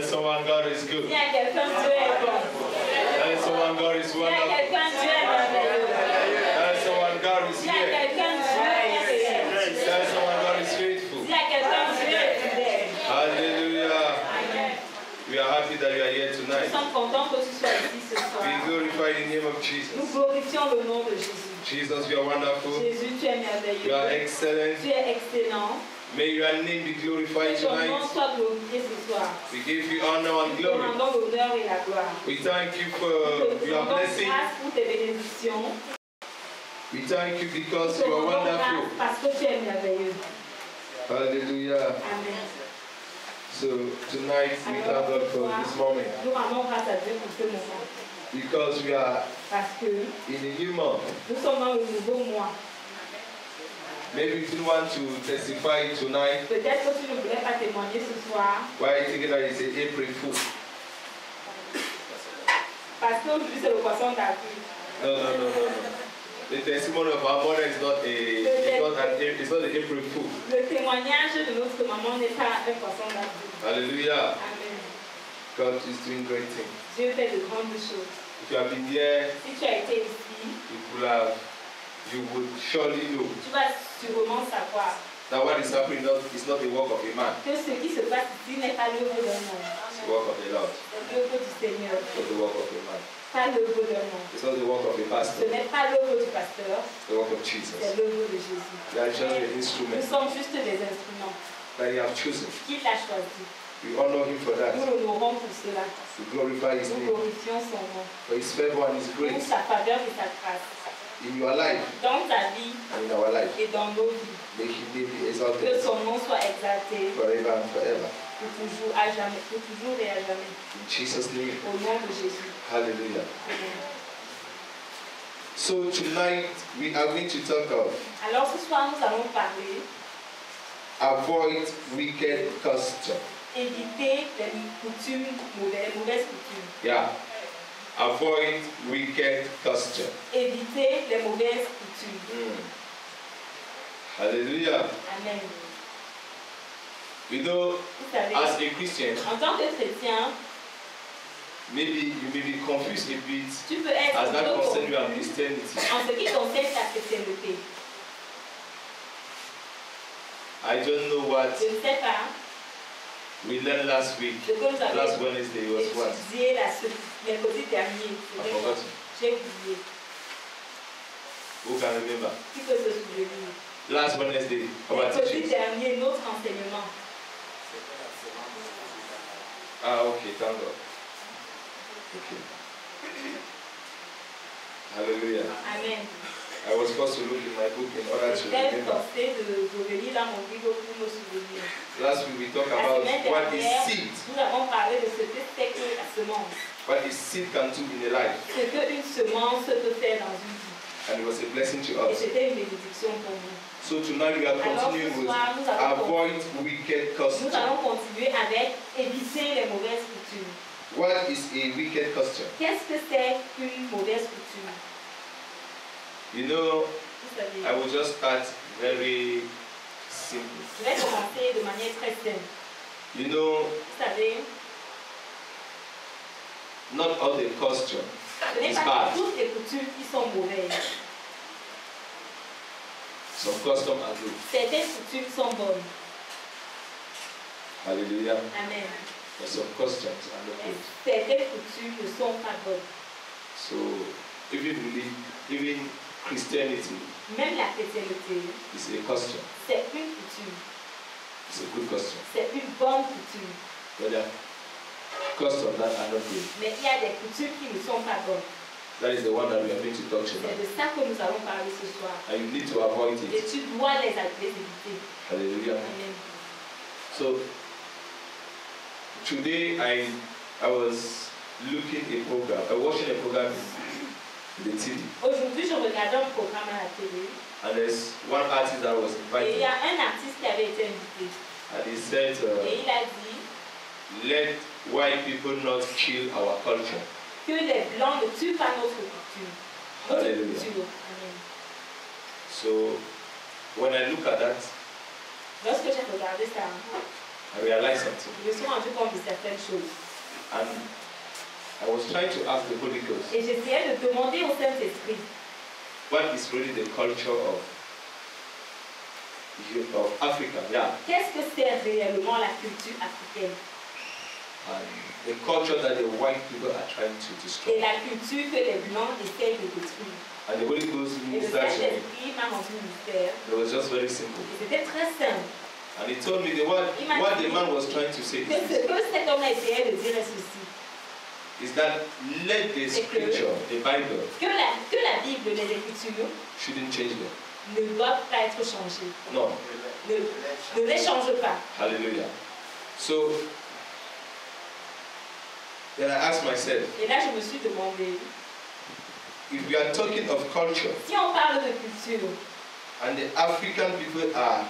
Tell someone God is good. Dis à quelqu'un, Dieu est bon. Tell someone God is Dis à wonderful. quelqu'un, Dieu est merveilleux. Tell someone God is Dis à here. quelqu'un, Dieu est réel. Tell someone God is faithful. Dis à quelqu'un, Dieu est fidèle. Hallelujah. Amen. We are happy that you are here Nous tonight. sommes contents que tu sois ici ce soir. We glorify the name of Nous Jesus. glorifions le nom de Jésus. Jesus, you are wonderful. Jésus, tu es You are merveilleux. excellent. Tu es excellent. May your name be glorified Que ton nom tonight. soit glorifié ce soir. We give you honor and Nous te glory. rendons l'honneur et la gloire. We thank you Nous for te your rendons blessing. grâce pour tes bénédictions. We thank you Nous because te you are rendons grâce wonderful. parce que tu es merveilleux. Hallelujah. Amen. So tonight we thank God for this moment Nous rendons grâce à Dieu pour ce moment. because we are Parce que in a new month. nous sommes dans le nouveau mois. Maybe you didn't want to testify tonight. Peut-être que tu ne voulais pas témoigner ce soir. Why are you thinking that it's an April Fool? Parce qu'aujourd'hui c'est le poisson d'avril. No. The testimony of our mother is not an April Fool. Le témoignage de notre maman n'est pas un poisson d'avril. Hallelujah. Amen. God is doing great things. Dieu fait de grandes choses. If you have been here, Si tu as été ici, you would surely know tu vas sûrement savoir that what is happening is not the work of a man, que ce qui se passe ici n'est pas l'œuvre d'un homme. it's the work of the Lord, C'est l'œuvre du Seigneur, it's not the work of a man. pas l'œuvre d'un homme. It's not the work of a Ce pastor, n'est pas l'œuvre du pasteur, it's the work of c'est Jesus. l'œuvre de Jésus. We are just an Nous instrument sommes juste des instruments that He has chosen. qu'il a choisi. We honor Him for that. Nous l'honorons pour cela. We glorify His Nous name glorifions son nom. for His favor and His Pour grace sa faveur et sa grâce. in your life Dans ta vie and in our life. et dans nos vies. May His name be Que exalted son nom soit exalté forever and forever. pour toujours, à jamais, pour toujours et à jamais. In Jesus' name, Au nom de Jésus. hallelujah. Amen. So tonight we are going to talk of Alors ce soir, nous allons parler avoid wicked custom. éviter les coutumes mauvaises, mauvaises coutumes. Yeah. Avoid wicked custom. Éviter les mauvaises coutumes. Hallelujah. Amen. You know, Vous savez, as a Christian, en tant que chrétien, maybe you may be confused a bit tu peux être as un that peu concern you and confus Christianity. en ce qui concerne ta chrétienté. I don't know what Je ne sais pas we learned last week. ce que nous Last avons Wednesday was what? étudié mercredi dernier. I forgot. J'ai oublié. Who can remember? Qui peut se souvenir? Last Wednesday, our Mercredi teaching. dernier, notre enseignement. Ah, okay, thank God. Okay. Hallelujah. Amen. I was forced to look in my book in order to J'étais remember. forcée de revenir dans mon livre pour me souvenir. Last week we talked La about semaine what is dernière, seed. nous avons parlé de ce que c'est que la semence. What is seed can do in a life. Ce qu'une semence peut faire dans une vie. And it was a blessing to Et us. c'était une bénédiction pour nous. So tonight we are Alors continuing ce with soir, nous allons avoid wicked Nous custom. allons continuer avec éviter les mauvaises coutumes. What is a wicked custom? Qu'est-ce que c'est qu'une mauvaise coutume? You know, Vous savez, I will just start very simple. je vais commencer de manière très simple. You know, Vous savez, not all the custom ce n'est is pas bad. toutes les coutumes qui sont mauvaises. Some custom are good. Certaines coutumes sont bonnes. Hallelujah. Amen. But some customs are not Mais good. certaines coutumes ne sont pas bonnes. So even Christianity Même la chrétienté, is a custom. c'est une coutume. It's a good custom. C'est une bonne coutume. But there are customs that are not good. Mais il y a des coutumes qui ne sont pas bonnes. That is the one that we are going to talk C'est about. de ça que nous allons parler ce soir. And you need to avoid Et it. tu dois les éviter. Hallelujah. Amen. So today I was watching a program in the TV. Aujourd'hui, je regardais un programme à la télé And there's one artist that was et il invited. y a un artiste qui avait été invité. And he said, Et il a dit let white people not kill our culture. que les Blancs ne tuent pas notre coutume. Notre Alléluia. culture. Amen. So when I look at that, Lorsque j'ai regardé ça, I realized something. Je me suis rendu compte de certaines choses. And I was trying to ask the Holy Ghost, Et j'essayais de demander au Saint-Esprit, what is really the culture of Africa? Yeah. qu'est-ce que c'est réellement la culture africaine? And the culture that the white people are trying to Et destroy. la culture que les Blancs essayent de détruire. And the Holy Ghost Et le ministered to me. Saint-Esprit m'a rendu mystère. It was just very simple. Et c'était très simple. And he told me what the man was trying to say Que ce que cet homme-là essayait de dire est ceci. is that let the scripture, the Bible, Que la Bible, les Écritures, shouldn't change them. ne doivent pas être changées. No. Ne les change pas. Hallelujah. So then I asked myself, Et là, je me suis demandé, if we are talking of culture si on parle de culture, and the African people are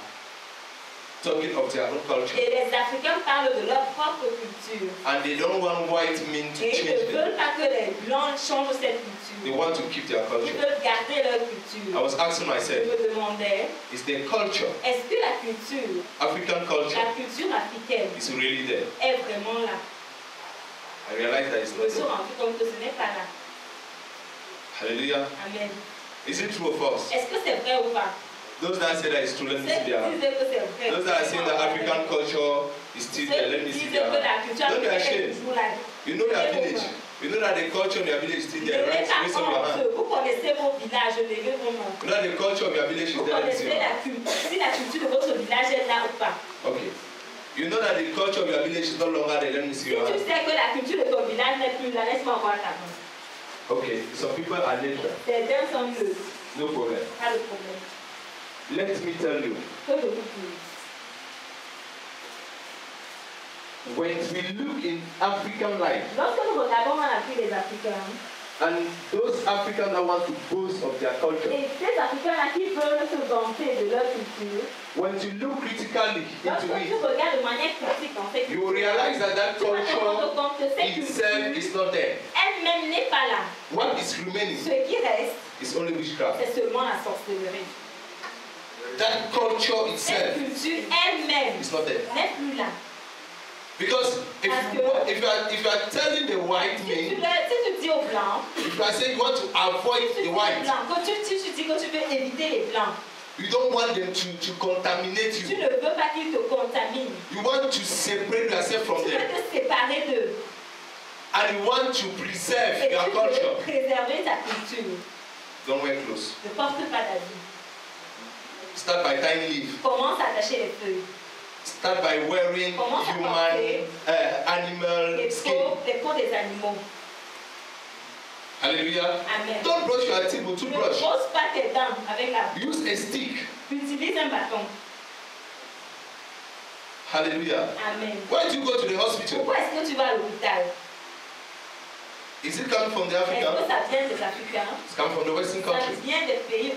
talking of their own culture et les Africains parlent de leur propre culture, and they don't want white men to et ils ne change them, veulent pas que les Blancs changent cette they culture, want to keep their ils culture. veulent garder leur I culture. was asking Je myself, me demandais, is the culture, est-ce que la culture, African culture, la culture africaine is really there? est vraiment là? I realized that it's Je me not suis there. rendu compte que ce n'est pas là. Hallelujah. Amen. Is it true or false? Est-ce que c'est vrai ou pas? Those that say that it's true, let me Ceux see qui their hand. disent que c'est vrai. Those that are saying that African culture is still there, let me see their hand. Don't be ashamed. You know their village. You know that the culture of your village is still there, right? Raise up your hand. Vous connaissez vos villages, levez vos mains. You know the culture of your village is Vous there, let me see connaissez your la hand. culture, si la culture de votre village est là ou pas. Okay. You know that the culture of your village is no longer there, let me see Si your tu hand. sais que la culture de ton village n'est plus là, laisse-moi voir ta main. Okay, some people are neutral. Certains sont neutres, No problem. pas de problème. Let me tell you, Que je vous dise. when we look in African life, Lorsque nous regardons dans la vie des Africains, and those Africans that want to boast of their culture, et ces Africains-là qui veulent se vanter de leur culture, when you look critically lorsque into tu it, regardes de manière critique dans cette you culture, will realize that that tu vas te rendre culture compte que cette itself culture is not there. elle-même n'est pas là. What is remaining Ce qui reste, is only witchcraft. c'est seulement la sorcellerie. That culture Cette itself culture elle-même is not there. n'est plus là. Because if you are telling the white Si men, tu dis aux Blancs, if you are saying you want to avoid si tu dis the aux white, Blancs, quand tu dis que tu veux éviter les Blancs, you don't want them to contaminate tu you. ne veux pas qu'ils te contaminent. You want to separate yourself from Tu veux them. te séparer d'eux. And you want to preserve Et your tu veux culture. préserver ta culture. Don't wear clothes. Ne porte pas d'habits. Start by tying leaf. Commence à attacher les feuilles. Start by wearing Commence à human, porter animal les skin. peaux des animaux. Hallelujah. Amen. Don't brush your teeth with Ne toothbrush. brosse pas tes dents avec la bouche. Use a stick. Utilise un bâton. Hallelujah. Amen. Why do you go to the hospital? Pourquoi est-ce que tu vas à l'hôpital? Is it coming from the Est-ce que African? ça vient des Africains? It's coming from the Western Ça country. vient des pays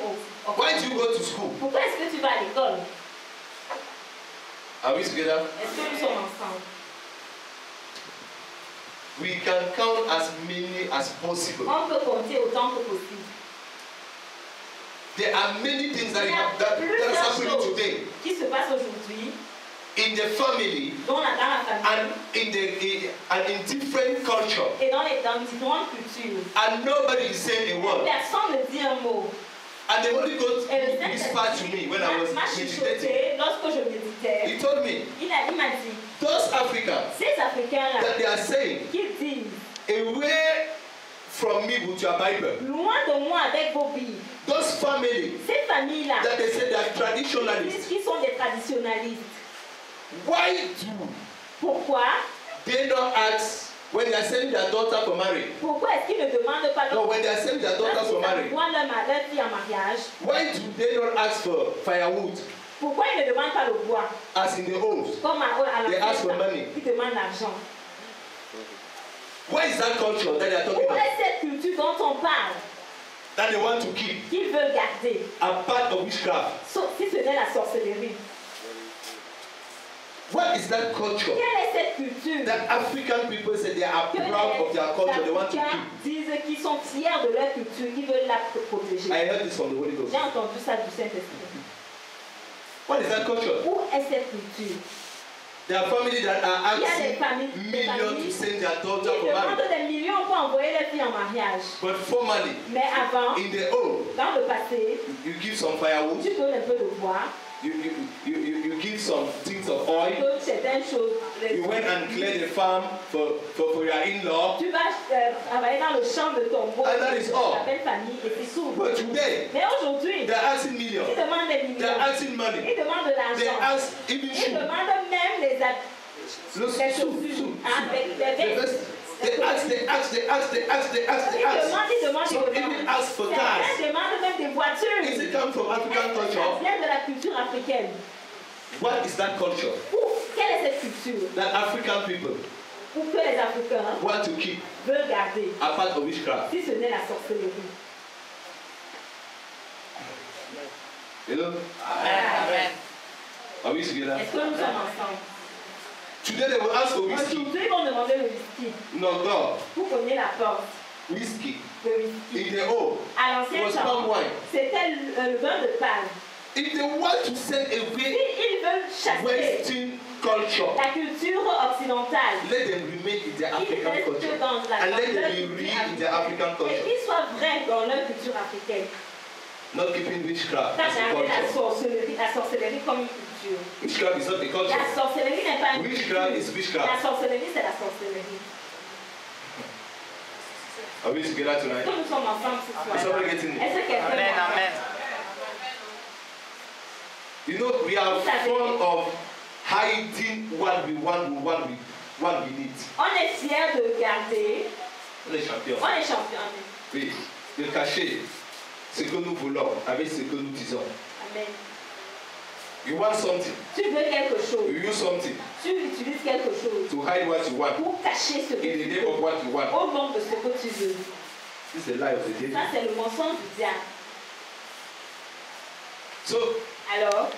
Why do you go to school? Pourquoi est-ce que tu vas à l'école? Are we together? Est-ce que nous sommes ensemble? We can count as many as possible. On peut compter autant que possible. There are many things that Il y a that plusieurs is happening choses today qui se passent aujourd'hui in the family dans la famille and in different culture, et dans différentes cultures. and nobody is saying a word. Personne ne dit un mot. And the Holy Ghost Et le whispered to me when I was m'a meditating. chuchoté lorsque je méditais. He told me Il m'a dit, those Africans ces Africains-là that they are saying, qui disent, away from me with your Bible. loin de moi avec vos billes. Those families Ces familles-là that they say they are traditionalists. qui sont des traditionalistes. Why do Pourquoi? they not ask when they are sending their daughter for marriage? Pourquoi est-ce qu'ils ne demandent pas No, when they are sending their daughters for marriage, leur fille en mariage? why do they not ask for firewood Pourquoi ils ne demandent pas le bois? as in the homes? Comme à They la ask for money. ils demandent l'argent. Where is that culture that they are talking Où about est cette culture dont on parle, that they want to keep qu'ils veulent garder, a part of witchcraft? sauf si ce n'est la sorcellerie? What is that culture Quelle est cette culture that African people say they are que proud of their culture, they want to Africains keep? disent qu'ils sont fiers de leur culture, qu'ils veulent la protéger? I heard this from the Holy Ghost. J'ai entendu ça du Saint-Esprit. What is that culture? Où est cette culture? There are families that are asking millions to send their daughter for marriage. Ils demandent des millions pour envoyer les filles en mariage. But formally, mais avant, in the old, dans le passé, you give some firewood. Tu donnes un peu de bois. You give some things of oil. Tu donnes certaines choses. You went and cleared the farm for your in-law. Tu vas travailler dans le champ de ton beau. And that is all. Ta belle famille et c'est tout. But today, mais aujourd'hui, they're asking millions. Ils demandent des millions. They're asking money. Ils demandent de l'argent. They ask even Ils demandent même les chaussures. They ask. Some even ask for cars. Ils demandent même des voitures. Is it come from African culture? Ça vient de la culture africaine. What is that culture? Quelle est cette culture? That African people Ou que les Africains want to keep veulent garder. Apart of witchcraft. Si ce n'est la sorcellerie. Hello? Amen. Are we together? Est-ce que nous sommes ensemble? Today they will ask for whiskey. Aujourd'hui, ils vont demander le whisky. No, no. Vous connaissez la porte. Whiskey. Le whisky. In the old, à l'ancien temps, c'était le vin de palme. If they want to send away ils veulent chasser Western culture, la culture occidentale, let them remain in their African culture. And let them be real in their African culture. Et qu'ils soient vrais dans leur culture africaine. Not keeping witchcraft as a culture. La sorcellerie comme une culture. Witchcraft is not a culture. La sorcellerie n'est pas une culture. Witchcraft is witchcraft. La sorcellerie, c'est la sorcellerie. Are we together tonight? Nous sommes ensemble ce soir. Is somebody getting it? Est-ce que quelqu'un Amen, amen. You know, we are fond of hiding what we want, what we need. On est fiers de garder. On est champion. On est champion. Oui, de cacher ce que nous voulons avec ce que nous disons. Amen. You want something. Tu veux quelque chose. You use something. Tu utilises quelque chose. To hide what you want. Pour cacher ce que tu veux. In the name of what you want. Au nom de ce que tu veux. This is the lie of the devil. Ça c'est le mensonge du diable. So, alors,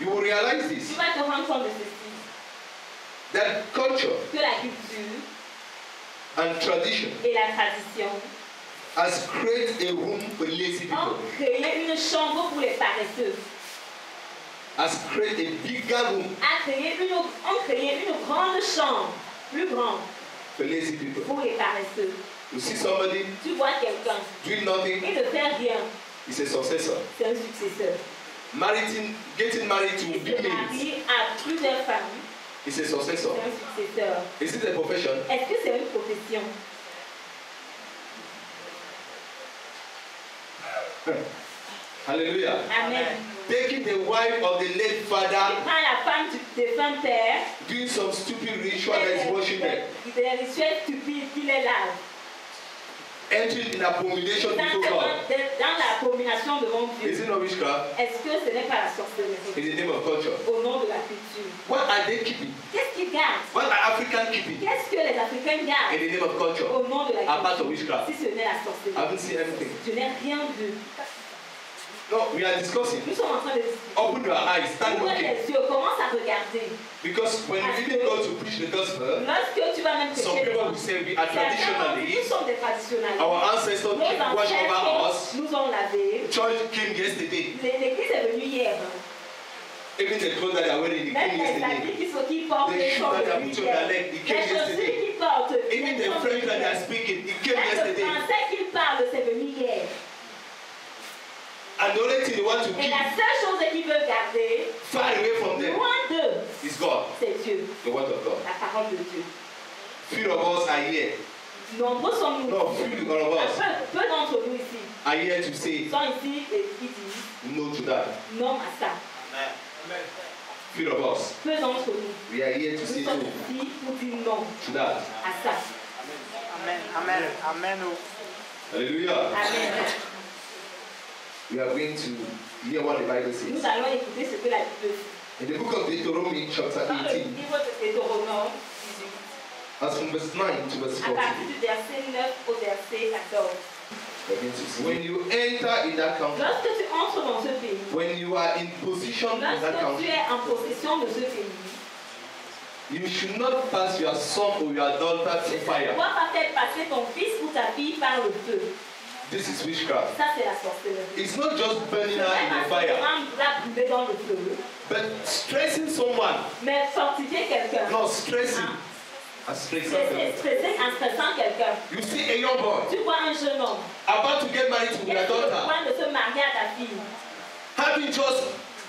you will realize this. Tu vas te rendre compte de ceci. That culture. Que la culture. And tradition. Et la tradition. Has created a room for lazy people. Ont créé une chambre pour les paresseux. Has created a bigger room. Ont créé une grande chambre, plus grande. For lazy people. Pour les paresseux. You see somebody. Tu vois quelqu'un. Doing nothing. Il ne fait rien. He's a successor. C'est un successeur. Getting married to big men. Il a plusieurs femmes. It's a successor. C'est un successeur. Is it a profession? Est-ce que c'est une profession? Hallelujah. Amen. Taking the wife of the late father. Il prend la femme du défunt père. Doing some stupid ritual that is washing them. Des rituels stupides qui les lave. Entering in abomination before God. Dans l'abomination devant Dieu. Is it not witchcraft? Est-ce que ce n'est pas la sorcellerie? In the name of culture. Au nom de la culture. What are they keeping? Qu'est-ce qu'ils gardent? What are Africans keeping? Qu'est-ce que les Africains gardent? In the name of culture. Au nom de la culture. Apart of witchcraft. Si ce n'est la sorcellerie. I haven't seen anything. Je n'ai rien vu. No, we are discussing. Nous sommes en train de discuter. Open your eyes, start Ouvre looking. les yeux, commence à regarder. Because when you even go to preach the gospel, lorsque tu vas même some prêcher people will say we are traditionally, nous sommes des traditionnalistes. our ancestors keep watch over us. Nous ont lavé. Church came yesterday. L'église est venue hier. Even the clothes that they are wearing, they came yesterday. Qui portent the shoes that they are putting on their leg, it came yesterday. Even the French that they are speaking, it came yesterday. Le français qu'ils parlent, c'est venu hier. And the only thing they want to keep, et la seule chose qu'ils veulent garder, far away from them, loin d'eux, is God. C'est Dieu. The word of God. La parole de Dieu. Few of us are here. Nombreux sommes-nous. No, few of us peu d'entre nous ici. are here to say sont ici et qui disent no to that. Non à ça. Amen. Few of us. Peu d'entre nous. We are here to say no ici pour dire non to that. À ça. Amen. Amen. Amen. Hallelujah. Amen. We are going to hear what the Bible says. Nous allons écouter ce que la Bible dit. In the book of Deuteronomy, chapter 18, as from verse 9 to verse 14, when you enter in that country, when you are in position in that country, you should not pass your son or your daughter to fire. This is witchcraft. Ça, c'est la sorcellerie. It's not just burning her in the fire, Dans le feu. but stressing someone. Mais fortifier quelqu'un. No, stressing. Stresser en stressant quelqu'un. You see a young boy Tu vois un jeune homme about to get married to your qui est daughter, en train de se marier à ta fille. having just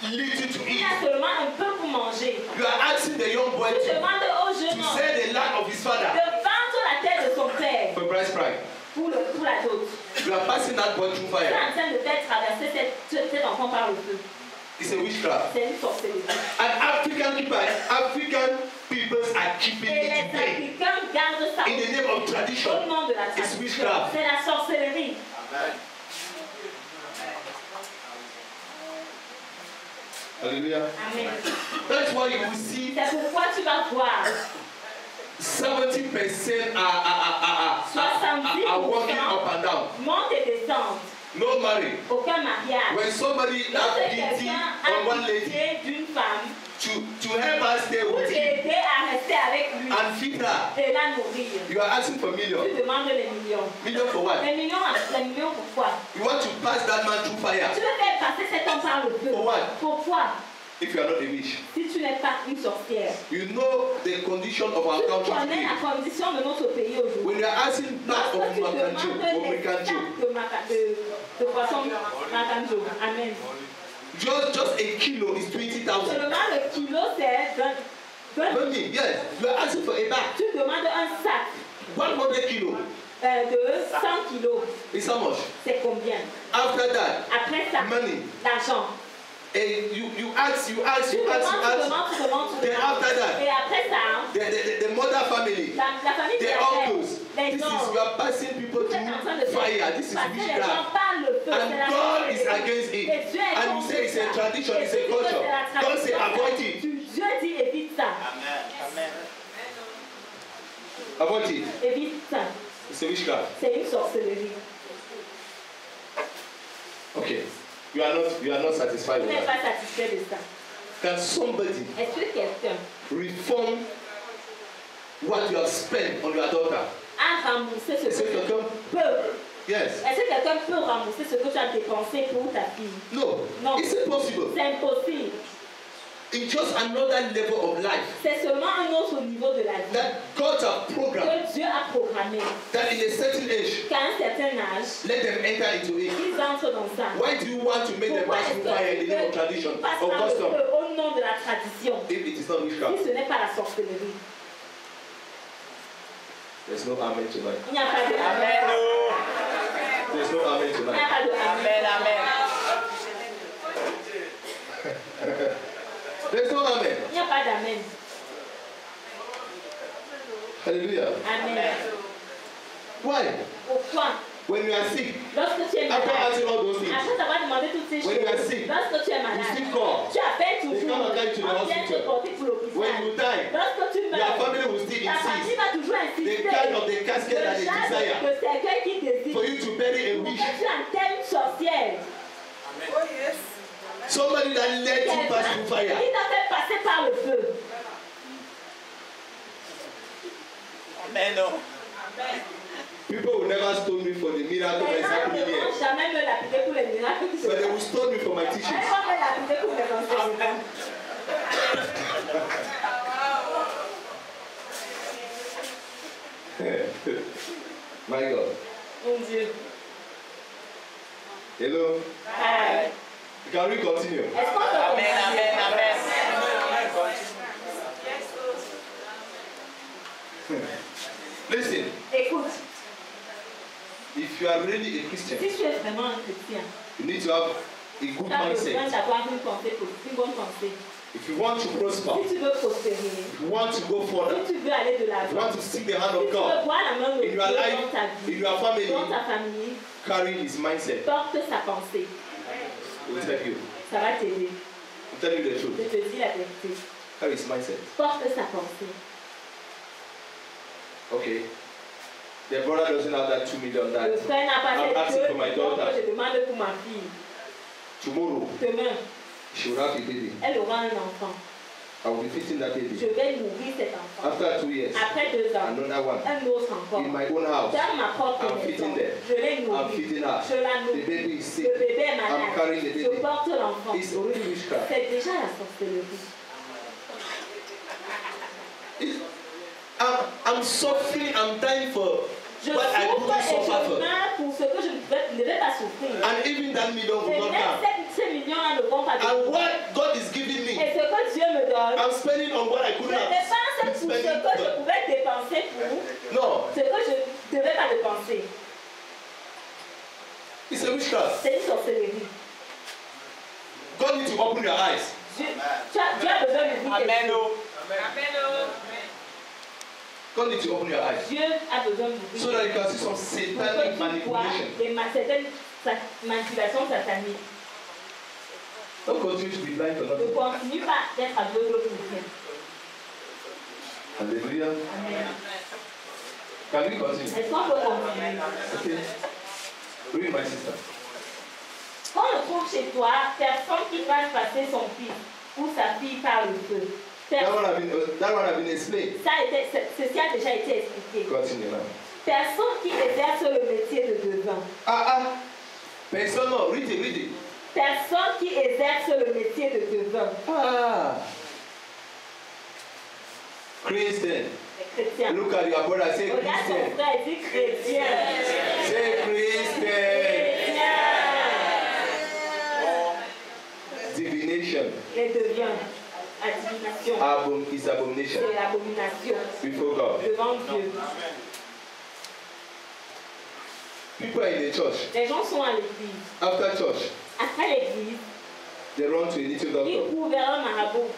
little to Il eat. a seulement un peu pour manger. You are asking the young boy Tu to demandes au jeune homme sell the land of his father de vendre la terre de son père for price price. pour la dot. You are passing that boy through Tu es fire. en train de faire traverser cet enfant par le feu. It's a witchcraft. C'est une sorcellerie. And African peoples are keeping Et it les today. Africains gardent ça In the name of tradition. au nom de la It's tradition. witchcraft. C'est la sorcellerie. Hallelujah. Amen. That's why you will see C'est pourquoi tu vas voir 70% are walking up and down. monte et descente. No marriage. Aucun mariage. When somebody has Lorsque pity quelqu'un on one a lady pitié d'une femme to help her stay pour with him t'aider à rester avec lui and feed her, et la nourrir, you are asking for tu millions. demandes les millions. Million for what? Les millions pourquoi? You want to pass that man through Tu fire. veux faire passer cet homme par le feu. For what? Pourquoi? If you are not a witch. Si tu n'es pas une sorcière. You know the condition of our Tu country connais today. la condition de notre pays aujourd'hui. When you are asking that of Lorsque tu Makanjo, demandes des sacs de poisson Makanjo. Amen. just a kilo is 20,000. Seulement le kilo c'est 20. Yes, you are asking for a bag. Tu demandes un sac 100 kilos. de 100 kilos. Is how much? C'est combien? After that, Après ça, money. l'argent. And you ask. Tu demandes. Then after that, Et après ça, the mother family, la famille the uncles. This is, you are passing people through fire. This is witchcraft. And God is against it. And you say it's a tradition, it's a culture. God say avoid it. Dieu dit évite ça. Amen. Avoid it. Évite ça. It's a witchcraft. C'est une sorcellerie. Okay. You are not satisfied Tu with n'es that. pas satisfait de ça. Can somebody Est-ce que quelqu'un reform what you have spent on your daughter? a remboursé ce Is it que tu quelqu'un? peux? Yes. Est-ce que quelqu'un peut rembourser ce que tu as dépensé pour ta fille? No. Non. Is it possible? C'est impossible. It's just another level of life C'est seulement un autre niveau de la vie that God has programmed que Dieu a programmé. that in a certain age, Qu'à un certain âge, let them enter into it. ils entrent dans ça. Why do you want to make them Pourquoi pass est-ce through fire in the name of que tradition tu passes or par le custom feu au nom de la tradition? if it is not Si witchcraft? ce n'est pas la sorcellerie. There's no amen tonight. Il n'y a pas de Amen. There's no amen Il n'y a tonight. pas de Amen. Amen. There's no amen. Il n'y a pas d'amen. Hallelujah. Amen. Why? Pourquoi? When you are sick, Lorsque tu es after malade, asking all those things, après avoir demandé toutes ces When you are choses, sick, lorsque tu es you malade, still call. tu appelles They toujours. come and carry you to the On vient te hospital. porter pour l'hôpital. When you die, Lorsque tu your meurs, family will still ta famille insist va toujours the insister. kind of the casket that they desire Que c'est quelqu'un qui désire. for you to bury a Pour witch. que tu enterres une sorcière. Oh yes. Somebody that let you pass through fire. Qui t'a fait passer par le feu. Amen. People will never stone me for the miracle that Les is gens happening ne here. vont jamais me lapider pour les miracles qui se But they passent. will stone me for my Ils teachings. vont me lapider pour les enseignements. My God. Mon Dieu. Hello. Amen. Can we continue? Est-ce qu'on peut Amen. continuer? Amen. Listen, Écoute, if you are really a Christian, si tu es vraiment un chrétien, you need to have a good tu as besoin mindset. d'avoir une pensée positive, une bonne pensée. If you want to prosper, Si tu veux prospérer, if you want to go further, si tu veux aller de if you l'avant, want to seek the hand si of tu veux God voir la main de in Dieu your dans ta life, in vie, your family, dans ta famille, carry his mindset. porte sa pensée. It will help you. Ça va t'aider. I'm telling you the Je truth. te dis la vérité. Carry his mindset. Porte sa pensée. Okay. The brother doesn't have that 2 million Le that frère n'a pas I'm cette asking chose for my que daughter. je demande pour ma fille. Tomorrow Demain, she will have a baby. elle aura un enfant. I will be feeding that baby. Je vais nourrir cet enfant. After 2 years, Après 2 ans, another one. un autre encore. In my own house, Dans ma propre I'm maison, feeding them. je l'ai I'm nourri. feeding her. Je la The nourris. baby is sick. Le bébé est I'm malade. carrying the Je baby. porte l'enfant. It's already witchcraft. C'est déjà la sorcellerie. I'm suffering, I'm dying for Je what I souffre couldn't et suffer je for. meurs pour ce que je ne devais pas souffrir. And even that million Et will not même come. ces millions-là ne vont pas And venir. what God is giving me, Et ce que Dieu me donne, I'm spending on what I je couldn't have dépense pour ce spending que je for. pouvais dépenser pour No, ce que je ne devais pas dépenser. it's a witchcraft. C'est une sorcellerie. God needs to open your eyes. Dieu a besoin de vous. Amen. God needs to open your eyes. Dieu a besoin de vous. So that you can see some satanic manipulation. Certaines manipulations sataniques. Don't continue to be blind for Ne nothing. continue pas d'être aveugle pour rien. Hallelujah. Amen. Can we continue? Est-ce qu'on peut continuer? Okay. Read my sister. Quand on trouve chez toi personne qui fasse passer son fils ou sa fille par le feu, That one have been explained. ceci a déjà été expliqué. Continue now. Personne qui exerce le métier de devin. Person, no, read it. Personne qui exerce le métier de devin. Christian. Les chrétiens. Look at your brother, say Regarde ton Christian. frère et dis chrétien. Say Christian. Divination. Les deviens. Adivination. Is abomination C'est l'abomination before God. devant Dieu. People are in the church. Les gens sont à l'église. After church, Après l'église, they run to a little ils doctor. courent vers un marabout.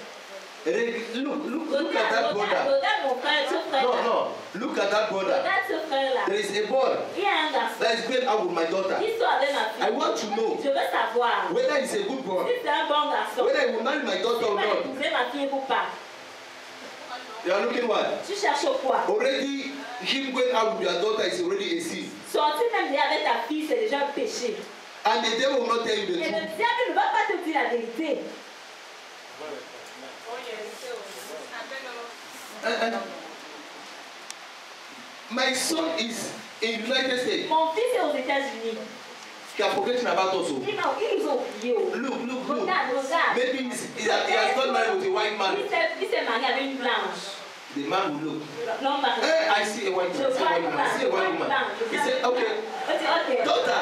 Look at that brother. Regarde mon frère, ce frère-là. No, look at that brother. Regarde ce frère-là. There is a boy Il y a un garçon. that is going out with my daughter. Qui sort avec ma fille. I want to know Je veux savoir whether he's a good boy, si c'est un bon garçon. whether he will marry my daughter Tu or vas not. épouser ma fille ou pas. You are looking what? Tu cherches quoi? Already, him going out with your daughter is already a sin. Sortir même déjà avec ta fille, c'est déjà un péché. And the devil will not tell you the Et le truth. diable ne va pas te dire la vérité. My son is in United States. Mon fils est aux États-Unis. They are forgetting about us. Oh. Ils nous ont oubliés. Look. Regarde. Maybe he has got married with a white man. Il s'est marié avec une blanche. The man will look. L'homme va I see a white man. I see a white woman. He said, okay, daughter,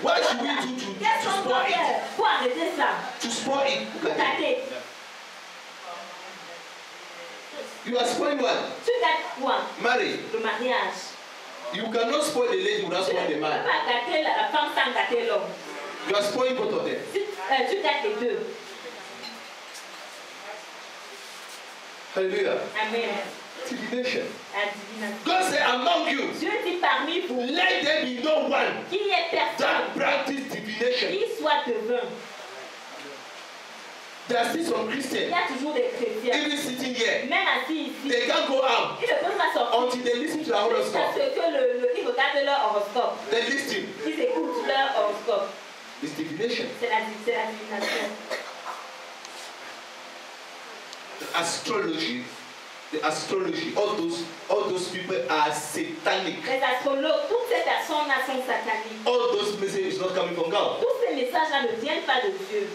what should we do to spoil it? Pour arrêter ça. To spoil it. Pour gâter. You are spoiling what? Tu gâtes quoi? Marriage. Le mariage. You cannot spoil the lady without spoiling the Tu ne peux man. pas gâter la femme sans gâter l'homme. You are spoiling both of them. Tu gâtes les deux. Hallelujah. Amen. Divination. La divination. God said, among you, Dieu dit parmi vous, let there be no one qu'il y ait personne that practice divination. qui soit devin. There are still some Il Christians, y a toujours des chrétiens. even sitting here, Même assis ici. they can't go out Ils ne peuvent pas sortir. until they listen to the Jusqu'à horoscope. ce que ils regardent leur horoscope. They listen. Ils écoutent leur horoscope. It's divination. C'est la divination. The astrology, all those people are satanic. Les astrologues, toutes ces personnes-là sont sataniques. All those messages not coming from God. Tous ces messages-là ne viennent pas de Dieu.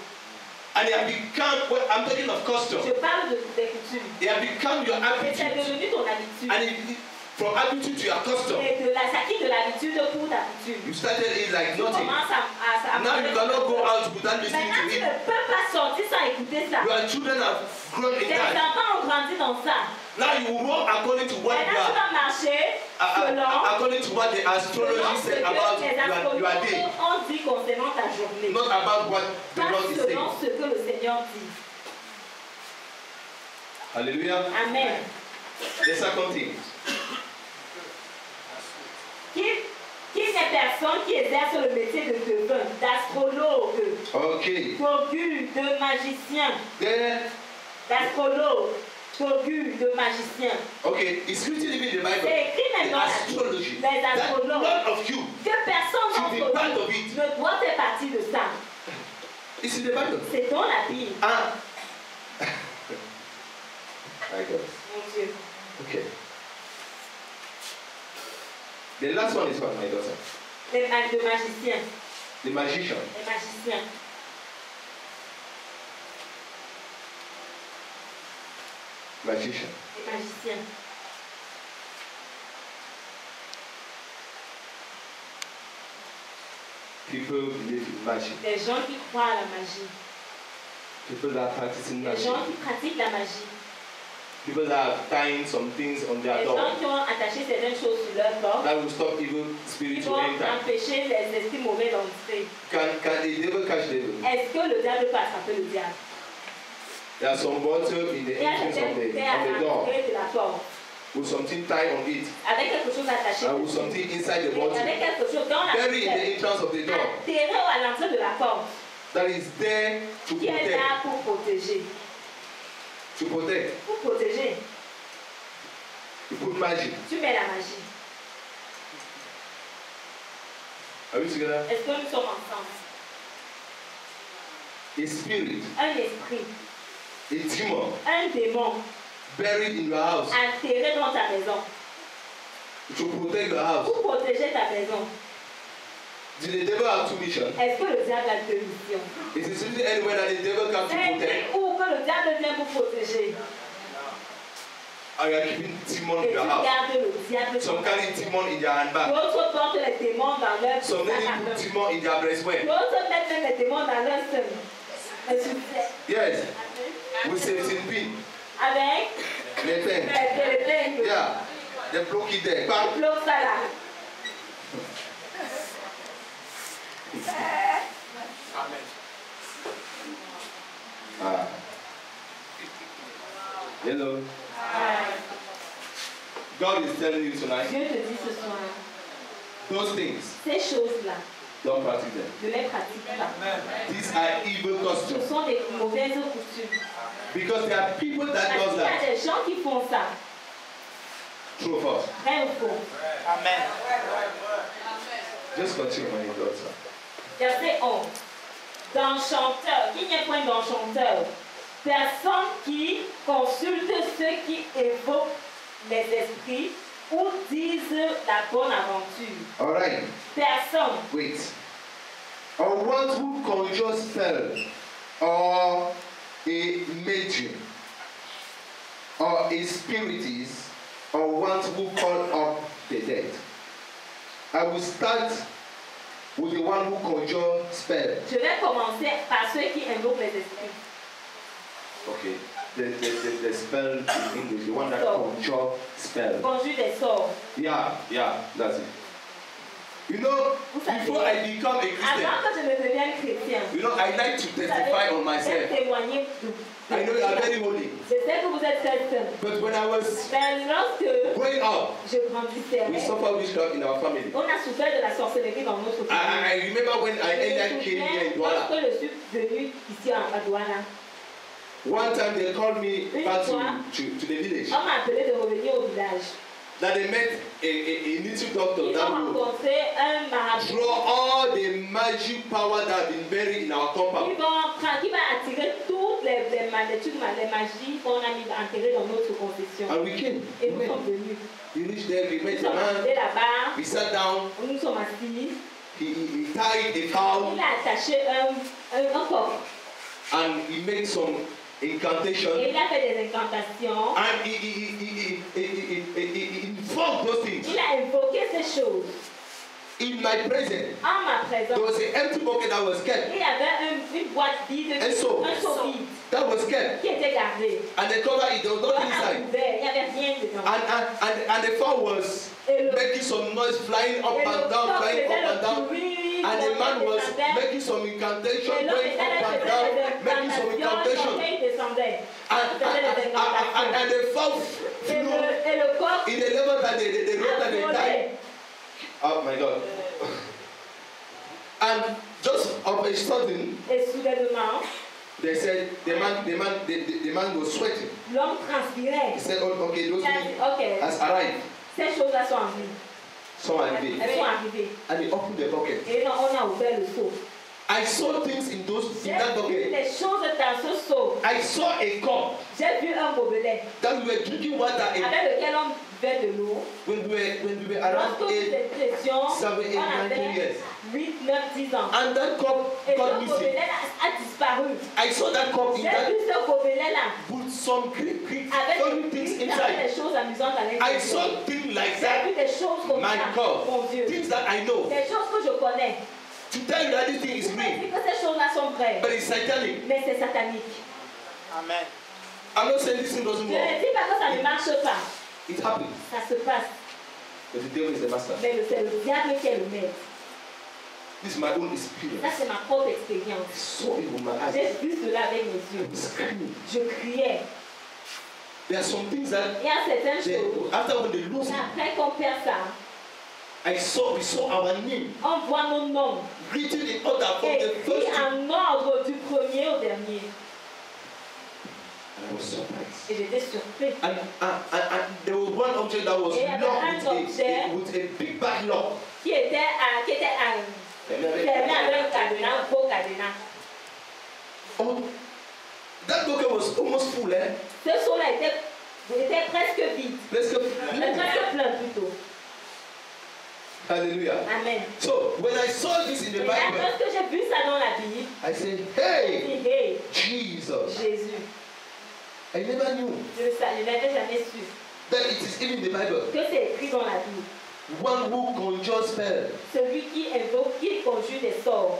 And they have become, well, I'm talking of custom. Je parle des coutumes. They have become your Et c'est attitude. devenu ton habitude. And from attitude to your custom, Et ça quitte de l'habitude pour ta coutume. you started it like Tu nothing. commences à Now you cannot go out without listening Maintenant, to tu it. ne peux pas sortir sans écouter ça. Your children have grown in Tes that. enfants ont grandi dans ça. Now you walk according to what you Maintenant, tu are, vas marcher selon according to what the astrology ce said que about les your day, astrologues ont dit concernant ta journée. not about what the Pas Lord is saying. selon ce que le Seigneur dit. Hallelujah. Amen. The second thing. Qui n'est personne qui exerce le métier de devin, d'astrologue, Okay. d'augure, de magicien, Then, d'astrologue, d'augure, de magicien. okay, it's written even in the Bible. C'est écrit The maintenant astrology. les That astrologues. none of you Que personne should be d'entre part vous of it. ne doit faire partie de ça. It's in the Bible. C'est dans la Bible. My God. Mon Dieu. Okay. The last one is what, my daughter? Les magiciens. The magician. Les magiciens. Magician. Les magiciens. People believe in magic. Les gens qui croient à la magie. People that are practicing Les magic. gens qui pratiquent la magie. People that are tying some things on their Les door. gens qui ont attaché certaines choses sur leur corps. That will stop evil Ils spirits vont to enter. empêcher les esprits mauvais d'entrer. Can the devil catch devil? Est-ce que le diable peut attraper le diable? There are some bottles in the Il y a entrance certaines of bouteilles the à door l'entrée de la porte. with something tied on it Avec quelque chose attaché. and with something inside the Avec bottle. quelque chose dans la Buried in the entrance of the door. atterré à l'entrée de la porte. That is there to Qui est protect. là pour protéger. To protect. Pour protéger. You put magic. Tu mets la magie. Are we together? Est-ce que nous sommes ensemble? A spirit, Un esprit, a demon un démon buried in your house enterré dans ta maison. to protect your house. Pour protéger ta maison. Did the devil have two missions? Est-ce que le diable a deux missions? Is it simply anywhere that the devil comes to protect? Est-ce ou que le diable vient pour protéger? And you are keeping demon Et in tu your house. gardes le diable. Some carry demon in their handbag. D'autres portent les démons dans leur Some lady put demon in their breastwear. D'autres mettent même les démons dans leur sein. Yes. With 17 pin. Avec Les things. les teignes. Yeah. They block it there. Bam. Bloque ça là. Amen. Ah. Hello. God is telling you tonight, Dieu te dit ce soir, those things, ces choses-là, don't practice them. ne les pratique pas. These are evil Ce customs. sont des mauvaises coutumes. Because there are people that Parce does qu'il y a that. des gens qui font ça. True or false? Vrai ou faux? Amen. Just continue when you daughter. Verset 11. D'enchanteur. Qui n'y est point d'enchanteur? Personne qui consulte ceux qui évoquent les esprits ou disent la bonne aventure. Alright. Personne. Wait. Or one who conjures spell, or a medium, or a spiritist, or one who call up the dead. I will start with the one who conjures spell. Je vais commencer par ceux qui invoquent les esprits. Okay. The spell in English, the one that conjure spell. Conjure des sorts. Yeah, that's it. You know, before I become a Christian, Avant que je ne devienne chrétien, you know, I like to testify on myself. témoigner I know you are very holy. Je sais que vous êtes très saint. But when I was Mais lorsque growing up, je grandissais, we suffered witchcraft in our family. on a souffert de la sorcellerie dans notre famille. I remember when I earlier came here in Douala. Lorsque je suis venu ici à Douala, One time they called me back to the village. on m'a appelé de revenir au village. That they met a native doctor Ils that ont would rencontré un marabout draw all the magic power that have been buried in our compound. qui va attirer toutes les magies qu'on a mis enterrées dans notre confession. And we came. Et nous sommes venus. We reached there, we Nous met the sommes man, arrivés là-bas, we sat down, nous sommes assis. he tied the cow, Il a attaché un coq. and he made some Et incantation. il a fait des incantations. And he invoked those things. Il a invoqué ces choses. In my presence, En ma there présence, was an empty bucket that was kept. il y avait une boîte vide, Un seau. un seau vide That was kept. qui était gardé. And they covered it, there was On nothing a inside. ouvert, il n'y avait rien dedans. And the fowl was Et le making some noise, flying up et le and down, coq flying faisait up and le down. bruit, And the man il was descendait. making some incantation, Et l'autre going était là, up il and down, faisait des making some incantations, incantation. il descendait. Il faisait des incantations. And the fowl Et flew le coq in the level that they wrote that they a died. volé. Oh my God. And just of a sudden, Et soudainement, they said the man was sweating. l'homme transpirait. He said, oh, okay, those Il a things dit, ok, has arrived. ces choses-là sont arrivées. Some are there. Elles sont arrivées. And he opened the bucket. Et on a ouvert le seau. I saw things in J'ai that vu bucket. des choses dans ce seau. I saw a cup J'ai vu un gobelet that we were drinking water in avec lequel on buvait de l'eau. when we were around Lorsque nous 8, étions, 7, 8, on 9, 10 avait years. 8, 9, 10 ans. And that cup Et got ce missing. gobelet a disparu. I saw that cup in J'ai that vu ce gobelet-là with some great avec funny things des inside. choses amusantes à I l'intérieur. saw things like J'ai that. vu des choses comme My ça, God. mon Dieu. Things that I know. Des choses que je connais. To tell you that this thing is Je peux real, dire que ces choses-là sont vraies, but it's satanic. mais c'est satanique. Amen. I'm not saying this thing doesn't Je ne work. dis pas que ça ne marche pas. It happens. Ça se passe. But the devil is the master. Mais c'est le diable qui est le maître. This is my own Ça, experience. c'est ma propre I expérience. saw it with my eyes. J'ai vu cela avec mes I yeux. was screaming. Je criais. There are some things that Il y a certaines choses, after when they lose it, après qu'on perd ça, we saw our name on voit nos noms. written in order from the Écrit first to, en ordre du premier au dernier. and I was surprised. Et j'étais surpris. And there was one object that was Et il y avait locked un objet with a big bad lock. Qui était fermé avec un cadenas, un gros cadenas. Oh, that bucket was almost full, eh? Ce seau-là était presque vide. Let's go. Presque plein plutôt. Hallelujah. Amen. So when I saw this in the Et Bible, lorsque j'ai vu ça dans la Bible, I said, j'ai hey, dit, hey, Jesus. Jésus. I never knew Je n'avais jamais su that it is even in the Bible. que c'est écrit dans la Bible. One who conjures spell. Celui qui invoque, qui conjure des sorts.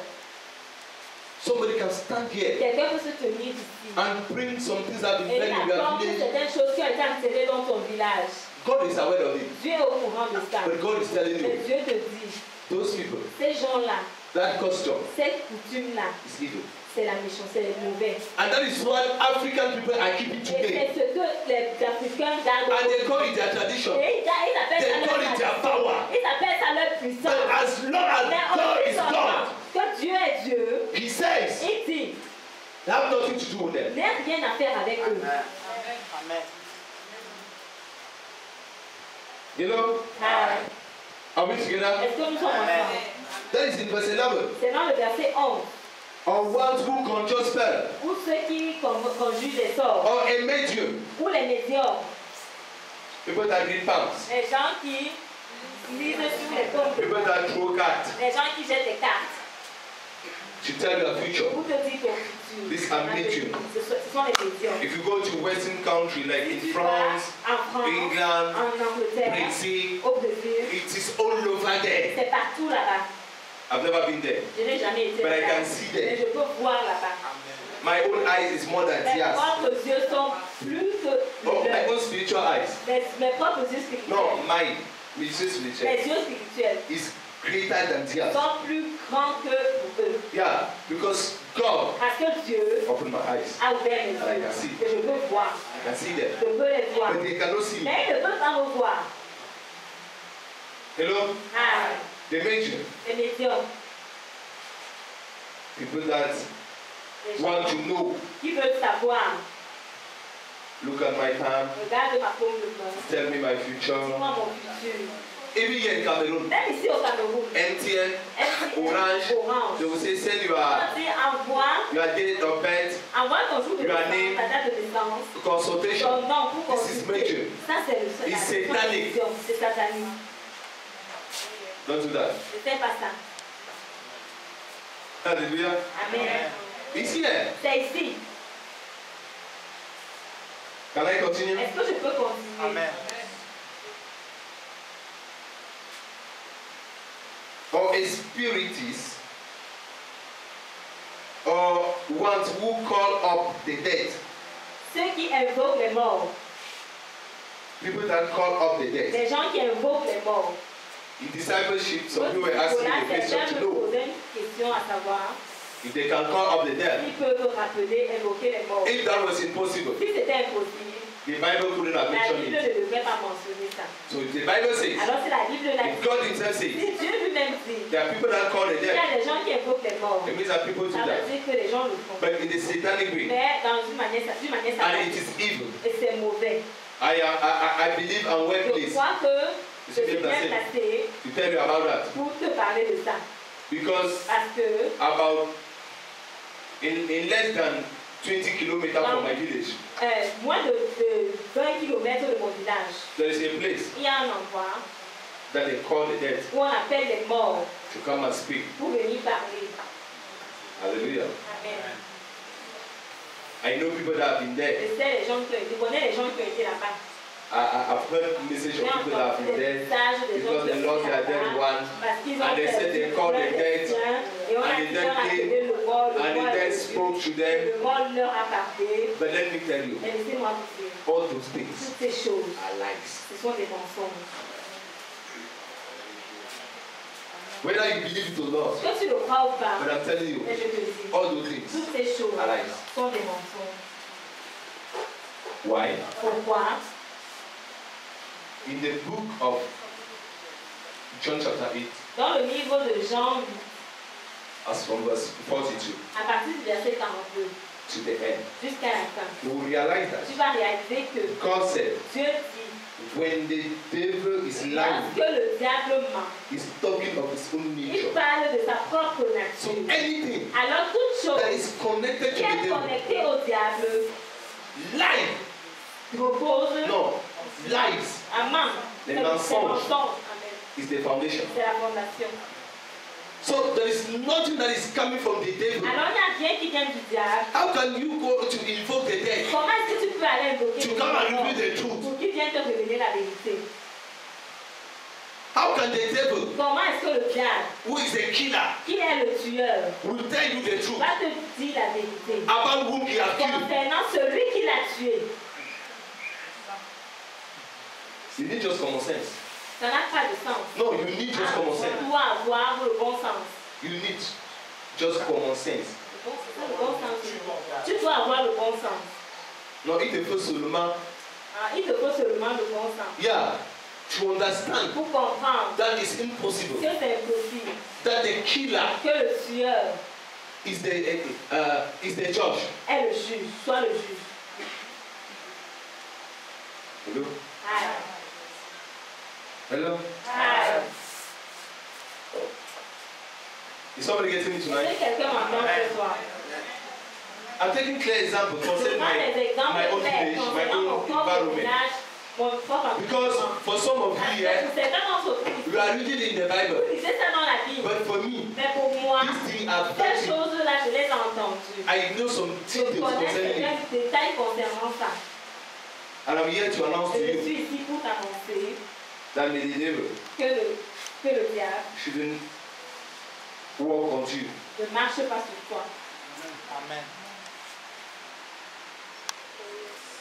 Somebody can stand here Quelqu'un peut se tenir ici and bring some things that have been et said in your apprendre village. certaines choses qui ont été enterrées dans ton village. God is aware of it. Dieu est au courant de ça. But God is telling Mais you, Dieu te dit, those people, ces gens-là, that custom cette coutume-là, is evil. c'est la méchante, c'est le mauvais. And that is what African people are keeping Et today. c'est ce que les Africains gardent. And they call it their tradition. Et ils appellent ça They call it their leur power. Ils appellent ça leur But puissance. as long as Mais God on is dit God, que Dieu est Dieu. He says, Il dit, they have nothing to do with them. n'aie rien à faire avec eux. Amen. You know, Ah, are we together? est-ce que nous sommes ensemble? That is in verse 11. C'est dans le verset 11. Or ones who conjure spell, Ou ceux qui conjurent des sorts. or a medium, Ou les médiums. people that read palms, Les gens qui lisent sur les tombes. people that throw cards, Les gens qui jettent des cartes. to tell your future. Pour te dire ton futur. These are mediums. Ce sont les médiums. If you go to Western country like in Tu vas France, en France, England, en Angleterre, Brazil, au Brésil. it is all over there. C'est partout là-bas. I've never been there. Je n'ai jamais été But I là-bas. can see them. Mais je peux voir là-bas. My own eyes is more than Mes theirs. propres yeux sont plus que Oh, my leurs. own spiritual eyes. Mes propres yeux No, spirituels. mine. My spiritual Mes yeux spirituels is greater than theirs. sont plus grands que pour eux. Yeah, because God Parce que Dieu opened my eyes. a ouvert mes I can yeux. see. Et je peux voir. I can see them. Je peux les voir. But they cannot see me. Mais ils ne peuvent pas me voir. Hello? Ah, They mention les médiums. people that Les want gens to know. qui veulent savoir. Look at my palm. Regarde ma paume de main. Tell me my future. Dis-moi mon futur. Even here in Cameroon, Même ici au Cameroun. MTN, MTN, Orange, Orange. they will say send On dit envoie your date of birth, ton jour de Your naissance, name. ta date de naissance. consultation. Ton nom pour This is consulter. major. Ça c'est le seul. It's satanic. C'est satanique. Don't do that. Ne fais pas ça. Hallelujah. Amen. It's here. C'est ici. Can I continue? Est-ce que je peux continuer? Amen. Or a spiritist, or ones who call up the dead. Ceux qui invoquent les morts. People that call up the dead. Les gens qui invoquent les morts. In discipleship, some people were asking me the question Certains to me know posaient une question à savoir if they can call up the dead. s'ils peuvent rappeler, invoquer les morts. If that was impossible, Si c'était impossible, the Bible couldn't have la mentioned Bible it. ne devrait pas mentionner ça. So if the Bible says, Alors si la Bible l'a if dit, God himself si says, Dieu lui-même dit, there are people that call the il y dead, a des gens qui invoquent les morts, it means that people do ça veut that. dire que les gens le font. But in a satanic way, Mais dans une manière and it satanique. is evil. Et c'est mauvais. I believe I'm well Je placed crois que je C'est suis bien bien placé. placé to tell you about that. pour te parler de ça. Because Parce que about in less than 20 kilometers from my village, moins de 20 km de mon village, there is a place il y a un endroit that they call the dead où on appelle les morts to come and speak. pour venir parler. Hallelujah. Amen. I know people that have been there. Je sais les gens je connais les gens qui ont été là-bas. I've heard messages of people that have been there because they lost their dead one, and they said they called the dead, and the dead came, and the dead spoke to them. Le mort leur a parlé. But let me tell you, Mais laissez-moi vous dire, all those things toutes ces choses, are lies. ce sont des mensonges. Whether you believe it or not, Que tu le crois ou pas, but I'm telling you, mais je te le dis, all those things toutes ces choses are lies. sont des mensonges. Why? Pourquoi? In the book of John chapter 8, Dans le livre de Jean, as from verse 42 à partir du verset 42 to the end, jusqu'à la fin, you will realize that tu vas réaliser que God said, Dieu dit, when the devil is lying, lorsque le diable ment, he's talking of his own il nature. parle de sa propre So nature. anything Alors toute chose that is connected to qui the est devil, connectée au diable lie, repose no, lies à main. Les C'est mensonges. mensonge. Amen. is the foundation. C'est la fondation. So there is nothing that is coming from the devil. Alors il n'y a rien qui vient du diable. How can you go to invoke the dead Comment est-ce que tu peux aller invoquer to le come and mort reveal the truth? pour qu'il vienne te révéler la vérité? How can the devil, Comment est-ce que le diable, who is a killer, qui est le tueur, will tell you the truth va te dire la vérité about whom he has killed? concernant celui qui l'a tué? You need just common sense. Ça n'a pas de sens. No, you need just common On sense. doit avoir le bon sens. You need just common sense. Le bon sens. Tu dois avoir le bon sens. No, il te faut seulement, Il te faut seulement le bon sens yeah, to understand pour comprendre that it's impossible. que c'est impossible That the killer que le tueur is the judge. est le juge, soit le juge. Hello? Ah, Hello? ah. Is somebody getting me Est-ce tonight? que quelqu'un m'entend ce soir? I'm taking clear examples Je concerning prends des my exemples own clairs village, my concernant mon own propre environment. village, mon propre Because environnement. for some of Parce you que here, pour certaines entreprises, we are reading in the Bible. vous lisez ça dans la Bible. But for me, Mais pour moi, these things are ces very, choses-là, je les ai entendues. I know some Je details connais concerning it. certains détails concernant ça. And I'm here to announce to Et je you suis ici pour t'annoncer that the devil que le diable shouldn't walk on you. ne marche pas sur toi. Amen.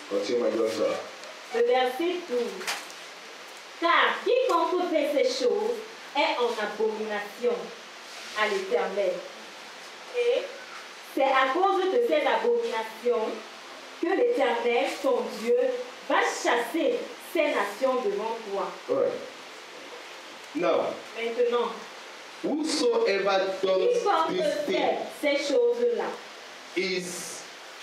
Continue, my daughter. Le verset 12. Car quiconque fait ces choses est en abomination à l'Éternel. Et c'est à cause de ces abominations que l'Éternel, ton Dieu, va chasser ces nations devant toi. All right. Now, Maintenant, whosoever does quiconque this fait thing ces choses-là is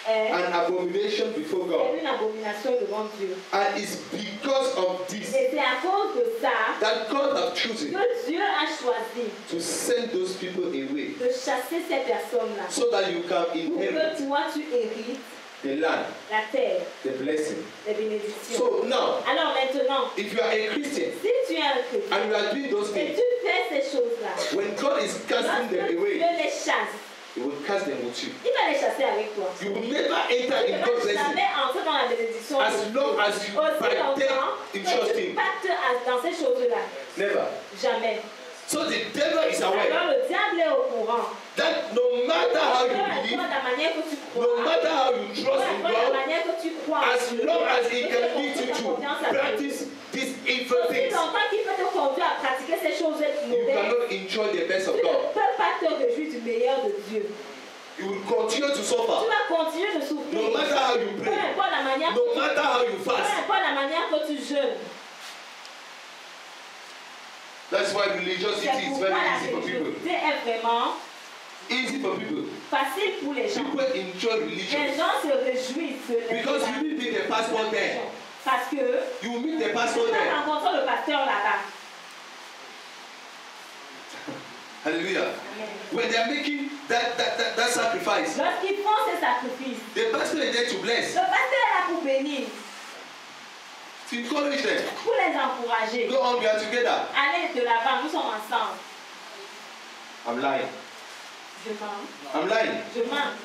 est an abomination before God. une abomination devant Dieu. And it's because of this Et c'est à cause de ça that God has chosen que Dieu a choisi to send those people away de chasser ces personnes-là. so that you can Pour inherit que toi tu hérites the land, la terre, the blessing. les bénédictions. So now, Alors maintenant, if you are a Christian si tu es un chrétien and you are doing those et things, tu fais ces choses-là, when God is casting lorsque them Dieu away, les chasse, He will cast them with you. il va les chasser avec toi. You will never enter Tu in ne God's vas blessing jamais entrer dans la bénédiction. as de long Dieu. as you Aussi partake longtemps in que such tu things. pactes dans ces choses-là. Never. Jamais. So the devil is aware Alors le diable est au courant. that no matter how Peu you importe believe, la manière que tu no crois, matter how you peu trust in importe la God, manière que tu crois, as long as He que can tu lead you ta to confiance à Dieu. practice these evil Aussi things, longtemps qu'il peut te conduire à pratiquer ces choses you mauvaises, cannot enjoy the best tu of ne God. peux pas te réjouir du meilleur de Dieu. You will continue to Tu suffer vas continuer de souffrir. no matter how you Peu pray, importe la manière no que tu matter how you peu fast. importe la manière que tu jeûnes. That's why C'est religiosity is pourquoi very la easy for people. religiosité est vraiment Easy for people. facile pour les gens. People enjoy religion Les gens se réjouissent de because you will meet the pastor there. Parce que You will meet the tu pastor vas there. rencontrer le pasteur là-bas. Hallelujah. When they are making that sacrifice, Lorsqu'ils font ces sacrifices, the pastor is there to bless, le pasteur est là pour bénir, to encourage them. pour les encourager. Go on, we are together. Allez de l'avant, nous sommes ensemble. I'm lying. Je mens. I'm lying. Je mens.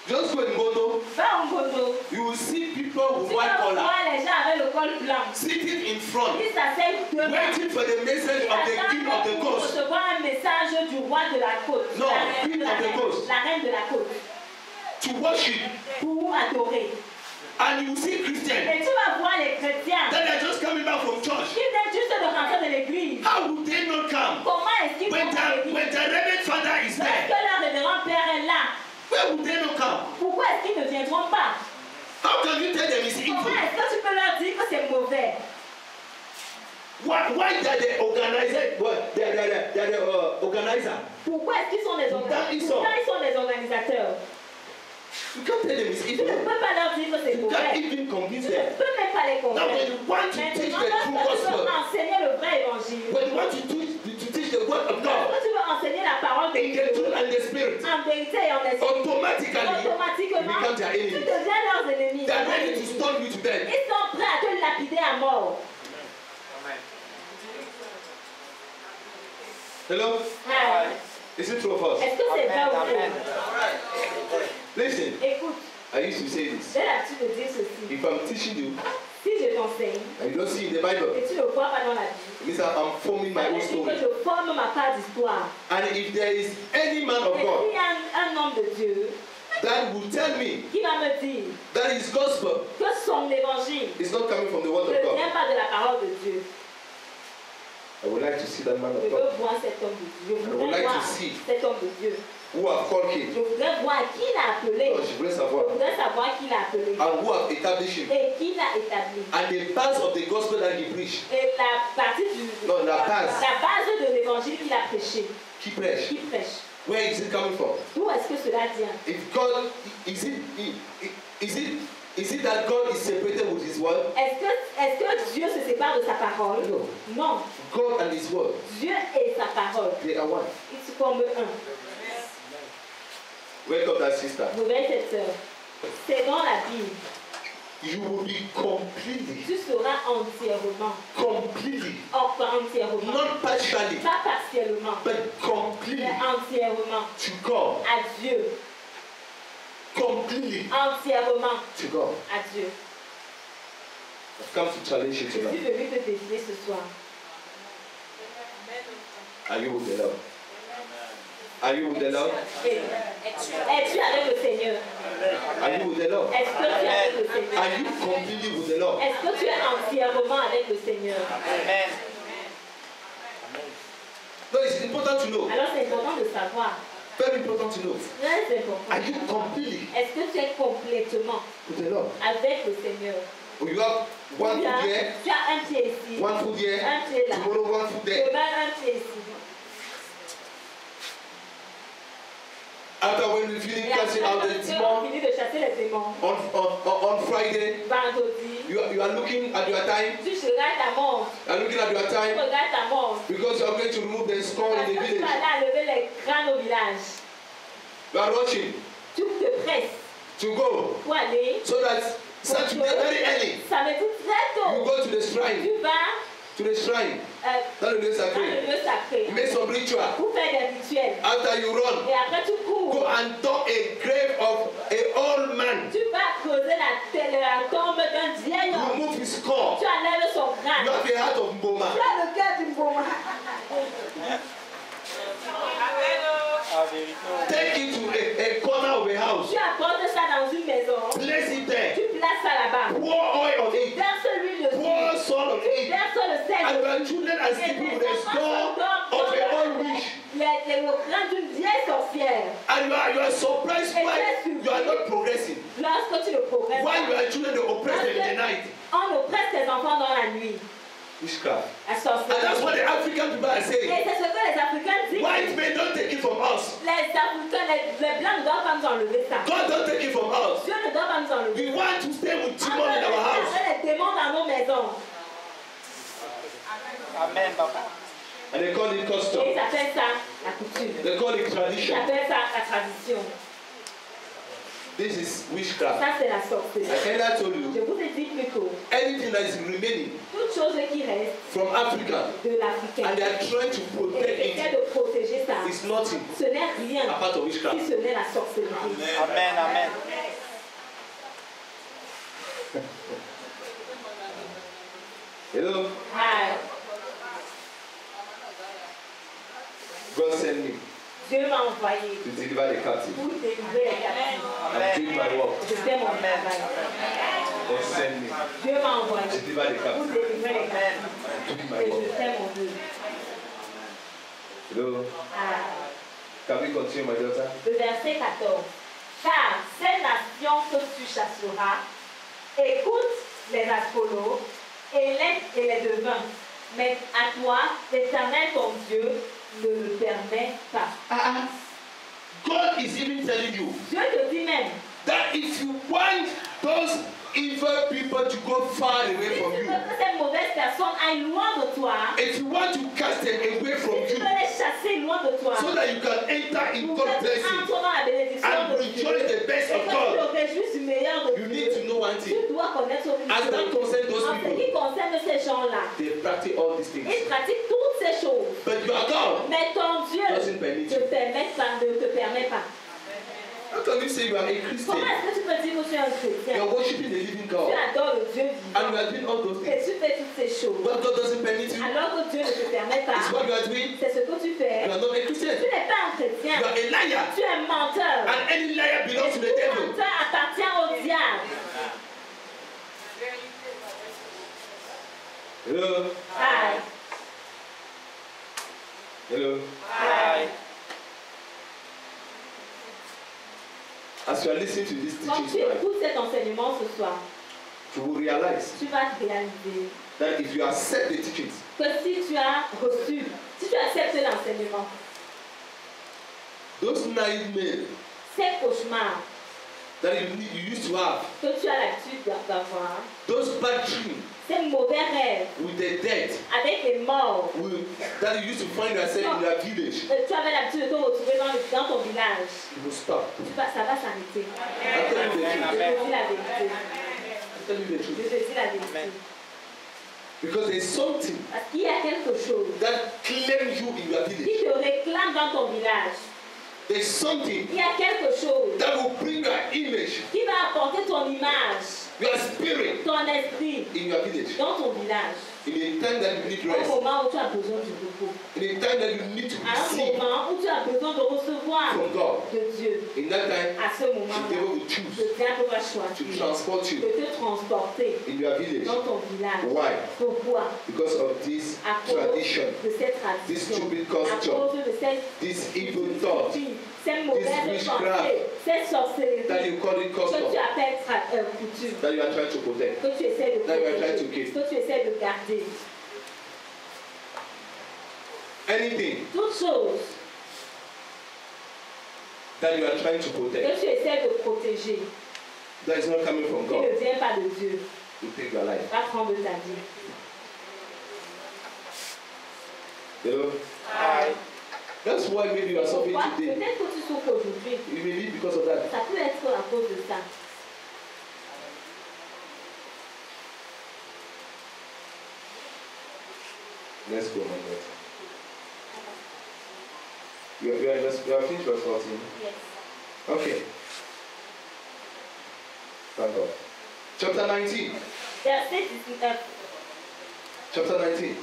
Just go in Goto, Va au Godo. you will see people with Tu white vas collar voir les gens avec le col blanc. sitting in front, Ils s'asseyent devant. waiting for the message of the king of the Pour coast. recevoir un message du roi de la côte. Non, La reine king de la of the reine. coast. La reine de la côte. To worship, Pour adorer. and you will see Christians Et tu vas voir les chrétiens that are just coming back from church. qui viennent juste de rentrer de l'église. How would they not come Comment est-ce qu'ils when vont à the l'église? reverend father is Lorsque there? leur révérend père est là, Where would they not come? pourquoi est-ce qu'ils ne viendront pas? How can you tell them it's Comment evil? est-ce que tu peux leur dire que c'est mauvais? Why they organize? What they are the organizer? Pourquoi est-ce qu'ils sont des organisateurs? Ils sont. Pourquoi ils sont des organisateurs? You can't tell them it's Tu ne evil. peux pas leur dire que c'est You can't mauvais. even convince Tu ne them. peux même pas les Now, when convaincre. you want to teach Maintenant, the true lorsque tu veux gospel, enseigner le vrai évangile, when you want to teach the word of God lorsque tu veux enseigner la parole de in the Dieu, truth and the spirit, en vérité et en esprit, automatically you automatiquement, become their tu enemy. deviens leurs ennemis. They are ready to stone you to death. Ils sont prêts à te lapider à mort. Hello? Ah, Is it true of us? est-ce que c'est vrai ou Amen. faux? Listen, Écoute, I used to say this. j'ai l'habitude de dire ceci. If I'm teaching you Si je t'enseigne and you don't see in the Bible, et tu ne le vois pas dans la Bible, it means that I'm forming my ça own veut dire story. que je forme ma part d'histoire. And if there is any man Et of God s'il y a un homme de Dieu that will tell me qui va me dire that his gospel que son évangile is not coming from the word ne of God, vient pas de la parole de Dieu, I would like to see that man je of veux God voir cet homme de Dieu. Je I would voudrais like to voir see. cet homme de Dieu. who have called him. Je voudrais voir qui l'a appelé. Oh, je voulais Je savoir. voudrais savoir qui l'a appelé. And who have established him. Et qui l'a établi. And the parts of the gospel that he preached. Et la partie du... Non, la base. La base de l'évangile qu'il a prêché. Qui prêche. Qui prêche. Where is it coming from? D'où est-ce que cela vient? If God, is it that God is separated with his word? Est-ce que Dieu se sépare de sa parole? No. Non. God and his word, Dieu et sa parole, they are one. ils se forment un. Welcome that sister. Nouvelle cette sœur. C'est dans la Bible. You will be completely, Tu seras entièrement. Entièrement. not partially, Pas partiellement. but completely Mais entièrement. to God. À Dieu. Completely Entièrement. to God. À Dieu. I've come to challenge you Je suis tonight. venu te défier ce soir. Are you with the Lord? Are you with the Lord? Es-tu avec le Seigneur? Are you with the Lord? Est-ce que tu es avec le Seigneur? Are you completely with the Lord? Est-ce que tu es entièrement avec le Seigneur? Amen. No, it's important to know. Alors c'est important de savoir. Very important to know. Très important. Are you completely Est-ce que tu es complètement with the Lord? avec le Seigneur? Or you have one Tu as, foot here, tu as un pied ici, one foot here, un pied là, tomorrow one foot there. demain un pied ici. After when we finish Et casting out the après, tu as demon fini de chasser les démons. on Friday, Vendredi, you are looking at your time. tu regardes ta montre. You are looking at your Tu time regardes ta montre. because you are going to remove the skull Parce in the que tu village. vas aller enlever les crânes au village. You are rushing Tu te presses to go pour aller. so that Saturday very early Samedi très you tôt, go to the shrine, tu vas to the shrine. Dans le lieu dans le sacré. lieu sacré Make some ritual. pour faire des rituels. After you run, Et après tu go cours. and dug a grave of a old man. Tu vas creuser la tombe d'un vieil homme. Remove his skull. Tu enlèves son You crâne. have a heart of Mboma. Tu as le cœur d'une bombe. La vérité. Take it to a corner of a house. Tu apportes ça dans une maison. Place it there. Tu places ça là-bas. Pour oil on it. Verse l'huile dessus. Pour salt on Tu it. verses le sel And your dessus. children are Et sleeping tes with a enfants skull s'endorment of dans a old witch. le crâne d'une vieille sorcière. And you are surprised why you are not progressing. Lorsque tu ne progresses Why pas. your children are oppressed in the night. On oppresse tes enfants dans la nuit. Witchcraft. La And that's sorcellerie. what the African people are Et saying. c'est ce que les Africains disent. White men don't take it from us. Les Africains, les Blancs ne doivent pas nous enlever ça. God don't take it from us. Dieu ne doit pas nous enlever. We want to stay with On demon in veut our rester house. avec les démons dans nos maisons. Amen, papa. And they call it Et custom. ils appellent ça la coutume. They call it Ils tradition. appellent ça la tradition. This is witchcraft. Ça, c'est la sorcellerie. Like I told Je you, vous ai dit plus tôt, anything that is remaining toute chose qui reste from Africa de l'Africain and they are trying to et protect essaie it de protéger ça, is nothing ce n'est rien apart of si witchcraft. ce n'est la sorcellerie. Amen, amen. Hello? Ah, God sent me Dieu m'a envoyé to deliver the captive. pour délivrer les captifs. I'm doing my work. Je fais mon travail. God sent me Dieu m'a envoyé to deliver the pour captive. délivrer les captifs. I'm doing my Et je work. fais mon œuvre. Hello? Ah. Can we continue, my daughter? Le verset 14. Car ces nations que tu chasseras, écoute les astrologues et les devins. Mais à toi, l'Éternel ton Dieu ne le permet pas. God is even telling you Dieu te dit même, that if you want those evil people to go far si away tu from veux you, que cette mauvaise personne aille loin de toi, if you want to cast them away from si tu you, veux les chasser loin de toi, so that you can enter in pour God's que tu blessing entres dans la bénédiction and de Dieu, rejoice the best et of que tu God, te réjouisses du meilleur de you Dieu, need to know one thing. tu dois connaître une As that chose. concerns those En ce people, qui concerne ces gens-là, they practice all these things. ils pratiquent toutes ces choses. But your God Mais ton Dieu doesn't permit ne you. te permet pas. How can you say you are a Comment Christian? est-ce que tu peux dire que tu es un chrétien? You are worshiping the living Tu God adores le Dieu and you vivant are doing all those et things. tu fais toutes ces choses. But God doesn't permit you. Alors que Dieu ne te permet pas, It's what you are doing. c'est ce que tu fais. You are not a Christian. Tu n'es pas un chrétien. You are a liar. Tu es un menteur. And any liar belongs to the Tout devil. menteur appartient au diable. Hello? Aïe. Hello? Aïe. As you are listening to this Quand teaching tu tonight, écoutes cet enseignement ce soir, you will realize tu vas réaliser that if you accept the teachings, que si tu as reçu, si tu acceptes l'enseignement, those nightmares ces cauchemars that you used to have, que tu as l'habitude d'avoir, those bad dreams ces mauvais rêves with the dead, avec les morts, that you used to find yourself in your village, tu avais l'habitude de te retrouver dans ton village, it will stop. ça va s'arrêter. I'm telling you the Je truth. te dis la vérité. I'm telling you the Je truth. te dis la vérité. Because there's something Parce qu'il y a quelque chose that claims you in your village. qui te réclame dans ton village. There's something Il y a quelque chose that will bring your image, qui va apporter ton image, your spirit ton esprit in your village. dans ton village. In a time that you need Au rest, moment où tu as besoin du repos. in a time that you need to À un receive moment où tu as besoin de recevoir from God, de Dieu. in that time, À ce the moment-là, devil will choose le diable va to choisir transport de you te transporter in your village. dans ton village. Why? Pourquoi? Because of this À cause tradition, de cette this tradition, stupid à culture, cause de cette this evil thought cette mauvaise witchcraft pensée, cette sorcellerie that you call it que tu custom, appelles coutume, that you are trying to protect. que tu essaies de That you are trying to protéger, keep. que tu essaies de garder. Anything Toute chose that you are trying to protect que tu essaies de protéger that is not coming from qui ne God vient pas de Dieu will take your life. va prendre ta vie. You know? Aye. That's why maybe you are suffering Pourquoi? today. Peut-être que tu souffres aujourd'hui. It may be because of that. Ça peut être à cause de ça. Let's go, my daughter. You are finished verse 14. Yes. Okay. Thank God. Chapter 19. Verset 19. Chapter 19.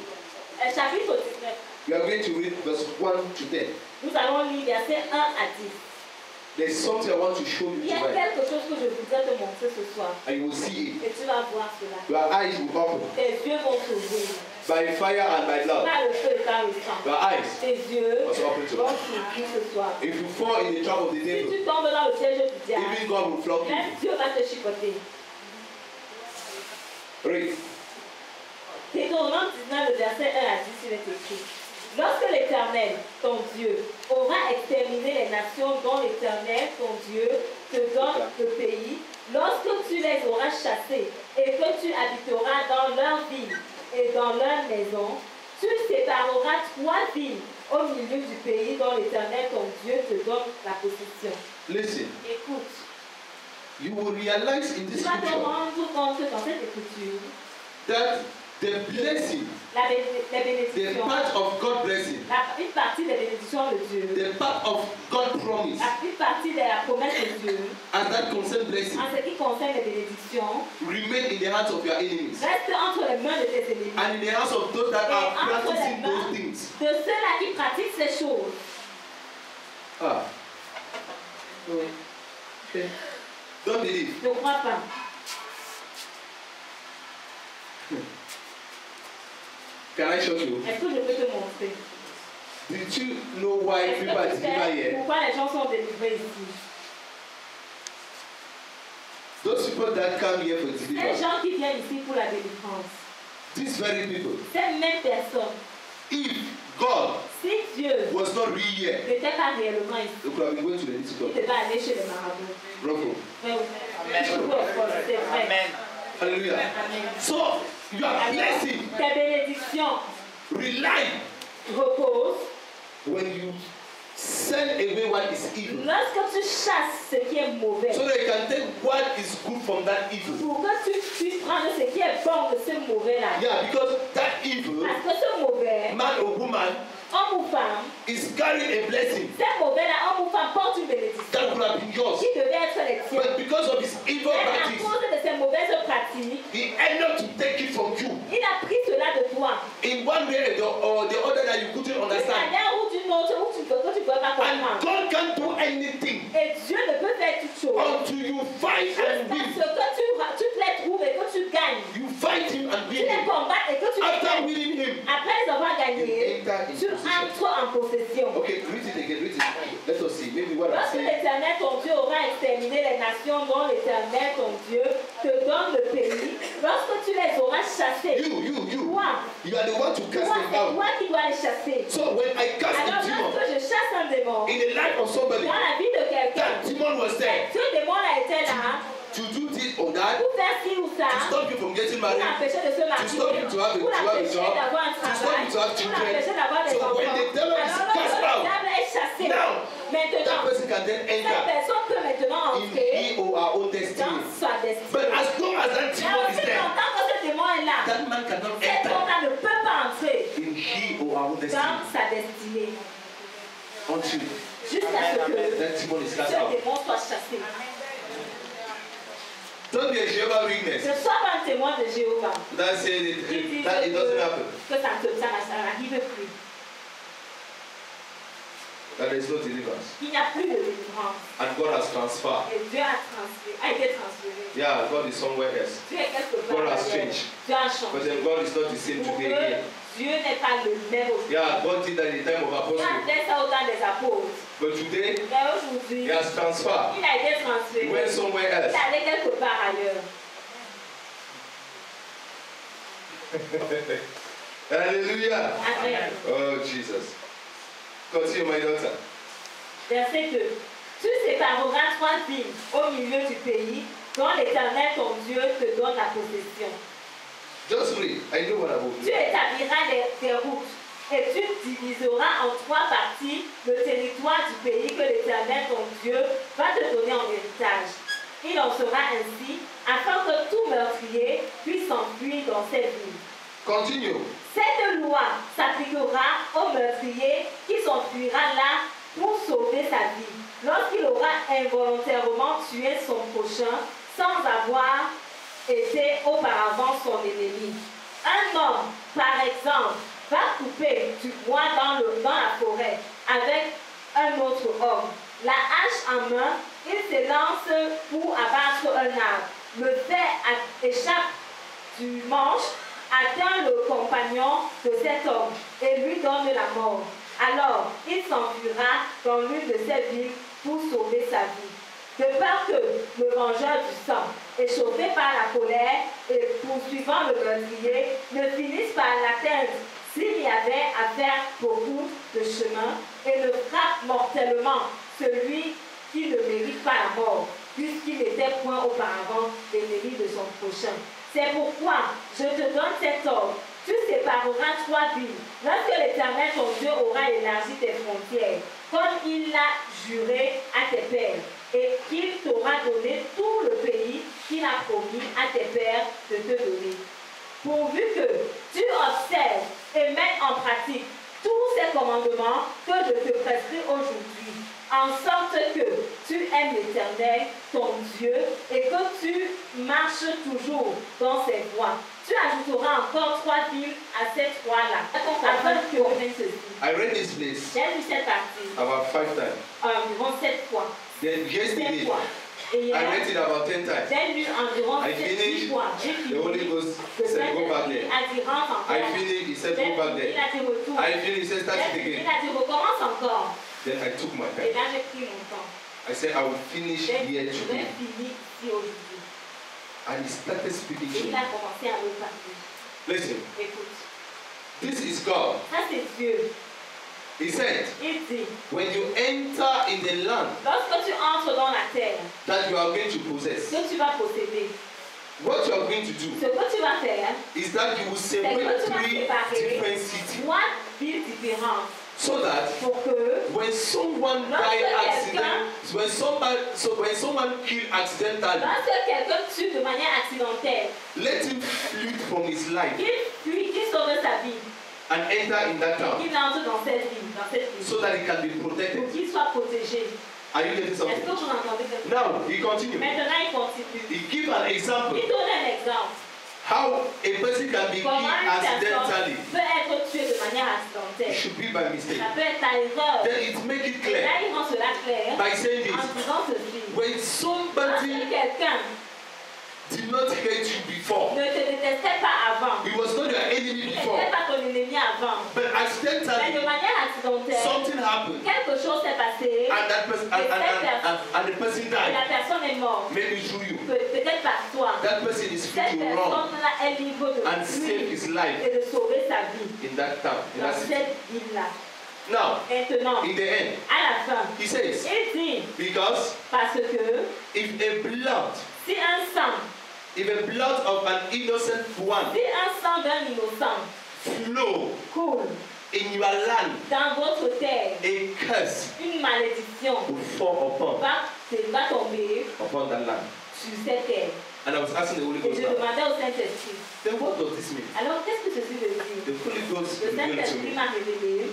Chapitre 19. We are going to read verse 1 to 10. Nous allons lire verset 1 à 10. There's something I want to show you Il y a tonight. quelque chose que je voudrais te montrer ce soir. And you will see it. Et tu vas voir cela. Your eyes will open. Tes yeux vont s'ouvrir. By fire and by blood. Par le feu et par le sang. Your eyes Tes yeux must open vont tonight. s'ouvrir ce soir. If you fall in the trap of the Si devil, tu tombes dans le piège du diable, even God will flog you. même Dieu va te chicoter. Read. Deutéronome 19, le verset 1 à 10, il est écrit. Lorsque l'Éternel, ton Dieu, aura exterminé les nations dont l'Éternel, ton Dieu, te donne le pays, lorsque tu les auras chassés et que tu habiteras dans leur ville et dans leur maison, tu sépareras 3 milieu du pays dont l'Éternel, ton Dieu, te donne la possession. Listen, Écoute, you will realize in tu this vas te scripture rendre compte dans cette écriture, that the blessing, les the bénédictions, part of God's blessing, une partie des bénédictions de Dieu, the part of God's promise, une partie de la promesse de Dieu, as that concern blessing, en ce qui concerne les bénédictions, remain in the hands of your enemies reste entre les mains de tes ennemis. and in the hands of those that Et are entre les practicing mains those things. de ceux-là qui pratiquent ces choses. Ah. Okay. Don't believe. Ne crois pas. Can I show you? Est-ce que je peux te montrer? Did you know why Est-ce people are que tu delivered sais here? pourquoi les gens sont délivrés ici? Those people that come here for Les deliverance, gens qui viennent ici pour la délivrance, these very people, ces mêmes personnes, if God si Dieu was not really here, n'était pas réellement ici, they could have been going to the il Institute. devait aller chez les marabouts. Bravo. Mais Amen. c'est vrai. Amen. Hallelujah. Amen. So, your Alors, blessing tes bénédictions rely reposent when you send away what is evil, lorsque tu chasses ce qui est mauvais. so that you can take what is good from that evil. Pour que tu puisses prendre ce qui est bon de ce mauvais-là. Yeah, because that evil, Parce que ce mauvais, man or woman, homme ou femme, is carrying a blessing ce mauvais-là, homme ou femme, porte une bénédiction that could have been yours. qui devait être les tiennes. But because of his evil Mais à practice, cause de ces mauvaises pratiques, he ended up to take it from you il a pris cela de toi. in one way or the other that you couldn't D'une understand. manière ou d'une autre, où tu peux, que tu ne peux pas And comprendre. God can't do anything Et Dieu ne peut faire toute chose. until you fight and Jusqu'à win. ce que tu les trouves et que tu gagnes. You fight him and Tu win les him. combattes et que tu les After gagnes. winning him, Après les avoir gagnés, you enter in tu possession. entres en possession. Okay, read it again, read it. Let us see. Maybe what I'm Lorsque saying. l'Éternel, ton Dieu, aura exterminé les nations dont l'Éternel, ton Dieu, te donne le pays, lorsque tu les auras chassés, You. toi, You are the one to cast toi, them c'est out. toi qui dois les chasser. So when I cast Alors the demon lorsque je chasse un démon in the life of somebody, dans la vie de quelqu'un, that demon was there ce démon-là était là to do this or that, pour faire ci ou ça, to stop you from getting pour married, l'empêcher de se to stop marier, you to have a pour l'empêcher job, d'avoir un to stop travail, you to have pour children. l'empêcher d'avoir des So enfants. when the devil is Alors cast lorsque le out, diable est chassé, now that maintenant, person can then cette enter personne peut maintenant in entrer he or her own dans destiny. sa destinée. But as long as that Mais demon is aussi there, longtemps que ce démon est là, that man cannot cet enter homme-là ne peut pas entrer in he or her own dans destiny sa destinée until jusqu'à ce que that demon is cast ce out. démon soit chassé. Don't be a Jehovah's Witness. Ne sois pas un témoin de Jéhovah That says qui dit that it doesn't happen. que ça n'arrive plus. That there is no deliverance. Il n'y a plus de délivrance. And God has transferred. Et Dieu a été transféré. Yeah, God is somewhere else. Dieu est quelque part God has ailleurs. changed. Dieu a But changé. then God is not the same Pour today eux, again. Dieu n'est pas le même aujourd'hui. Yeah, God did that in the time of Il a apostles. fait ça au temps des apôtres. But today, Mais aujourd'hui, He has transferred. il a été He transféré. went somewhere Il else. est allé quelque part ailleurs. Hallelujah. Amen. Oh, Jesus. Continue, my daughter. Verset 2. Tu sépareras 3 villes au milieu du pays dont l'Éternel ton Dieu te donne la possession. Just read. I know what I'm Tu doing. établiras des routes et tu diviseras en 3 parties le territoire du pays que l'Éternel ton Dieu va te donner en héritage. Il en sera ainsi afin que tout meurtrier puisse s'enfuir dans ces villes. Continue. Cette loi s'appliquera au meurtrier qui s'enfuira là pour sauver sa vie, lorsqu'il aura involontairement tué son prochain sans avoir été auparavant son ennemi. Un homme, par exemple, va couper du bois dans la forêt avec un autre homme. La hache en main, il se lance pour abattre un arbre. Le fer échappe du manche, atteint le compagnon de cet homme et lui donne la mort. Alors, il s'enfuira dans l'une de ces villes pour sauver sa vie. De peur que le vengeur du sang, échauffé par la colère et poursuivant le meurtrier, ne finisse par l'atteindre s'il y avait à faire beaucoup de chemin et ne frappe mortellement celui qui ne mérite pas la mort, puisqu'il n'était point auparavant l'ennemi de son prochain. C'est pourquoi je te donne cet ordre. tu sépareras 3 villes. Lorsque l'Éternel ton Dieu aura élargi tes frontières, comme il l'a juré à tes pères, et qu'il t'aura donné tout le pays qu'il a promis à tes pères de te donner. Pourvu que tu observes et mettes en pratique tous ces commandements que je te prescris aujourd'hui, en sorte que tu aimes l'Éternel, ton Dieu, et que tu marches toujours dans ses voies. Tu ajouteras encore 3 villes à ces 3-là, afin que revienne ceci. I read this place J'ai lu cette partie about 5 times. environ 7 fois. Then 7 yesterday, fois. Et I hier, read it about 10 times. j'ai lu environ I 10 finished. fois. J'ai fini. The Holy Ghost Le said, go back Saint-Esprit there. a dit rentre encore. I finished, he said, J'ai go back fini, il there. a dit retourne. I finished, he said, start J'ai it fini, il again. a dit recommence encore. Then I took my Et time. là, j'ai pris mon temps. I said, I will finish J'ai here today. fini ici aujourd'hui. And he started speaking Et to il me. a commencé à me parler. Listen, Écoute, this is God. ça c'est Dieu. He said, Il dit, when you enter in the land lorsque tu entres dans la terre, that you are going to possess, que tu vas posséder, what you are going to do ce que tu vas faire, is that you will c'est que separate tu vas 3 séparer different cities 3 villes différentes so that pour que when someone die accident, when someone kill accidentally, lorsque quelqu'un tue de manière accidentelle, let him flee from his life qu'il sauve sa vie, and enter in that town qu'il entre dans cette ville, so that he can be pour protected. qu'il soit protégé. Are you getting Est-ce que something? vous entendez quelque chose? Now he continues. Maintenant, il continue. He give an example Il donne un exemple. how a person can be Comment killed une personne accidentally. peut être tuée de manière It accidentelle. should be by mistake. Ça peut être à erreur. Then it make it Et clear là, il rend cela clair by saying en this. disant ceci. When Lorsque somebody quelqu'un did not hate you before, ne te détestait pas avant, he was not your enemy il before, n'était pas ton ennemi avant, but mais de accidentally manière accidentelle, something happened quelque chose s'est passé and that person and the person et la died. personne est morte. Maybe through you. Peut-être par toi. That person is free Cette to run personne-là est libre de and save fuir his life et de sauver sa vie in that town, in dans that city. cette ville-là. Now, Maintenant, in the end, à la fin, he says, il dit, because parce que if a blood of an innocent one si un sang d'un innocent flow coule in your land, dans votre terre, a curse une malédiction will fall va tomber upon that land. sur cette terre. And I was asking the Holy Et Ghost, je now, demandais au Saint-Esprit, then what does this mean? alors qu'est-ce que ceci veut dire? The Holy Ghost Le revealed to Saint-Esprit me. m'a révélé,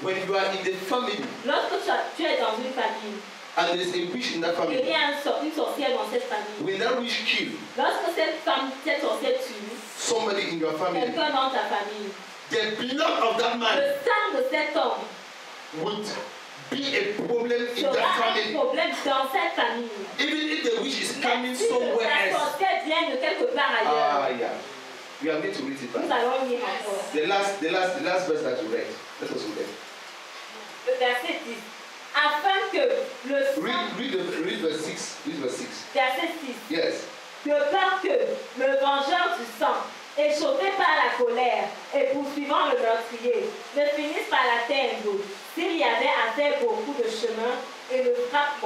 When you are in the family lorsque tu es dans une famille, and there's a witch in that et il family, y a une sorcière dans cette famille, when that witch kill lorsque cette sorcière tue somebody in your family, quelqu'un dans ta famille, the blood of that man le sang de cet homme would be a problem in sera that un family. problème dans cette famille. Even if the witch is coming Même si somewhere la else. sorcière vient de quelque part Ah, ailleurs, yeah. We are going to read it nous back. allons lire encore. The last verse that you read. Let us read it. Le verset 10. Afin que le sang, Read verse 6. Read verse 6. verset 6, Yes. de peur que le vengeur du sang, échauffé par la colère et poursuivant le meurtrier, ne finisse par l'atteindre s'il y avait à faire beaucoup de chemin et le frappe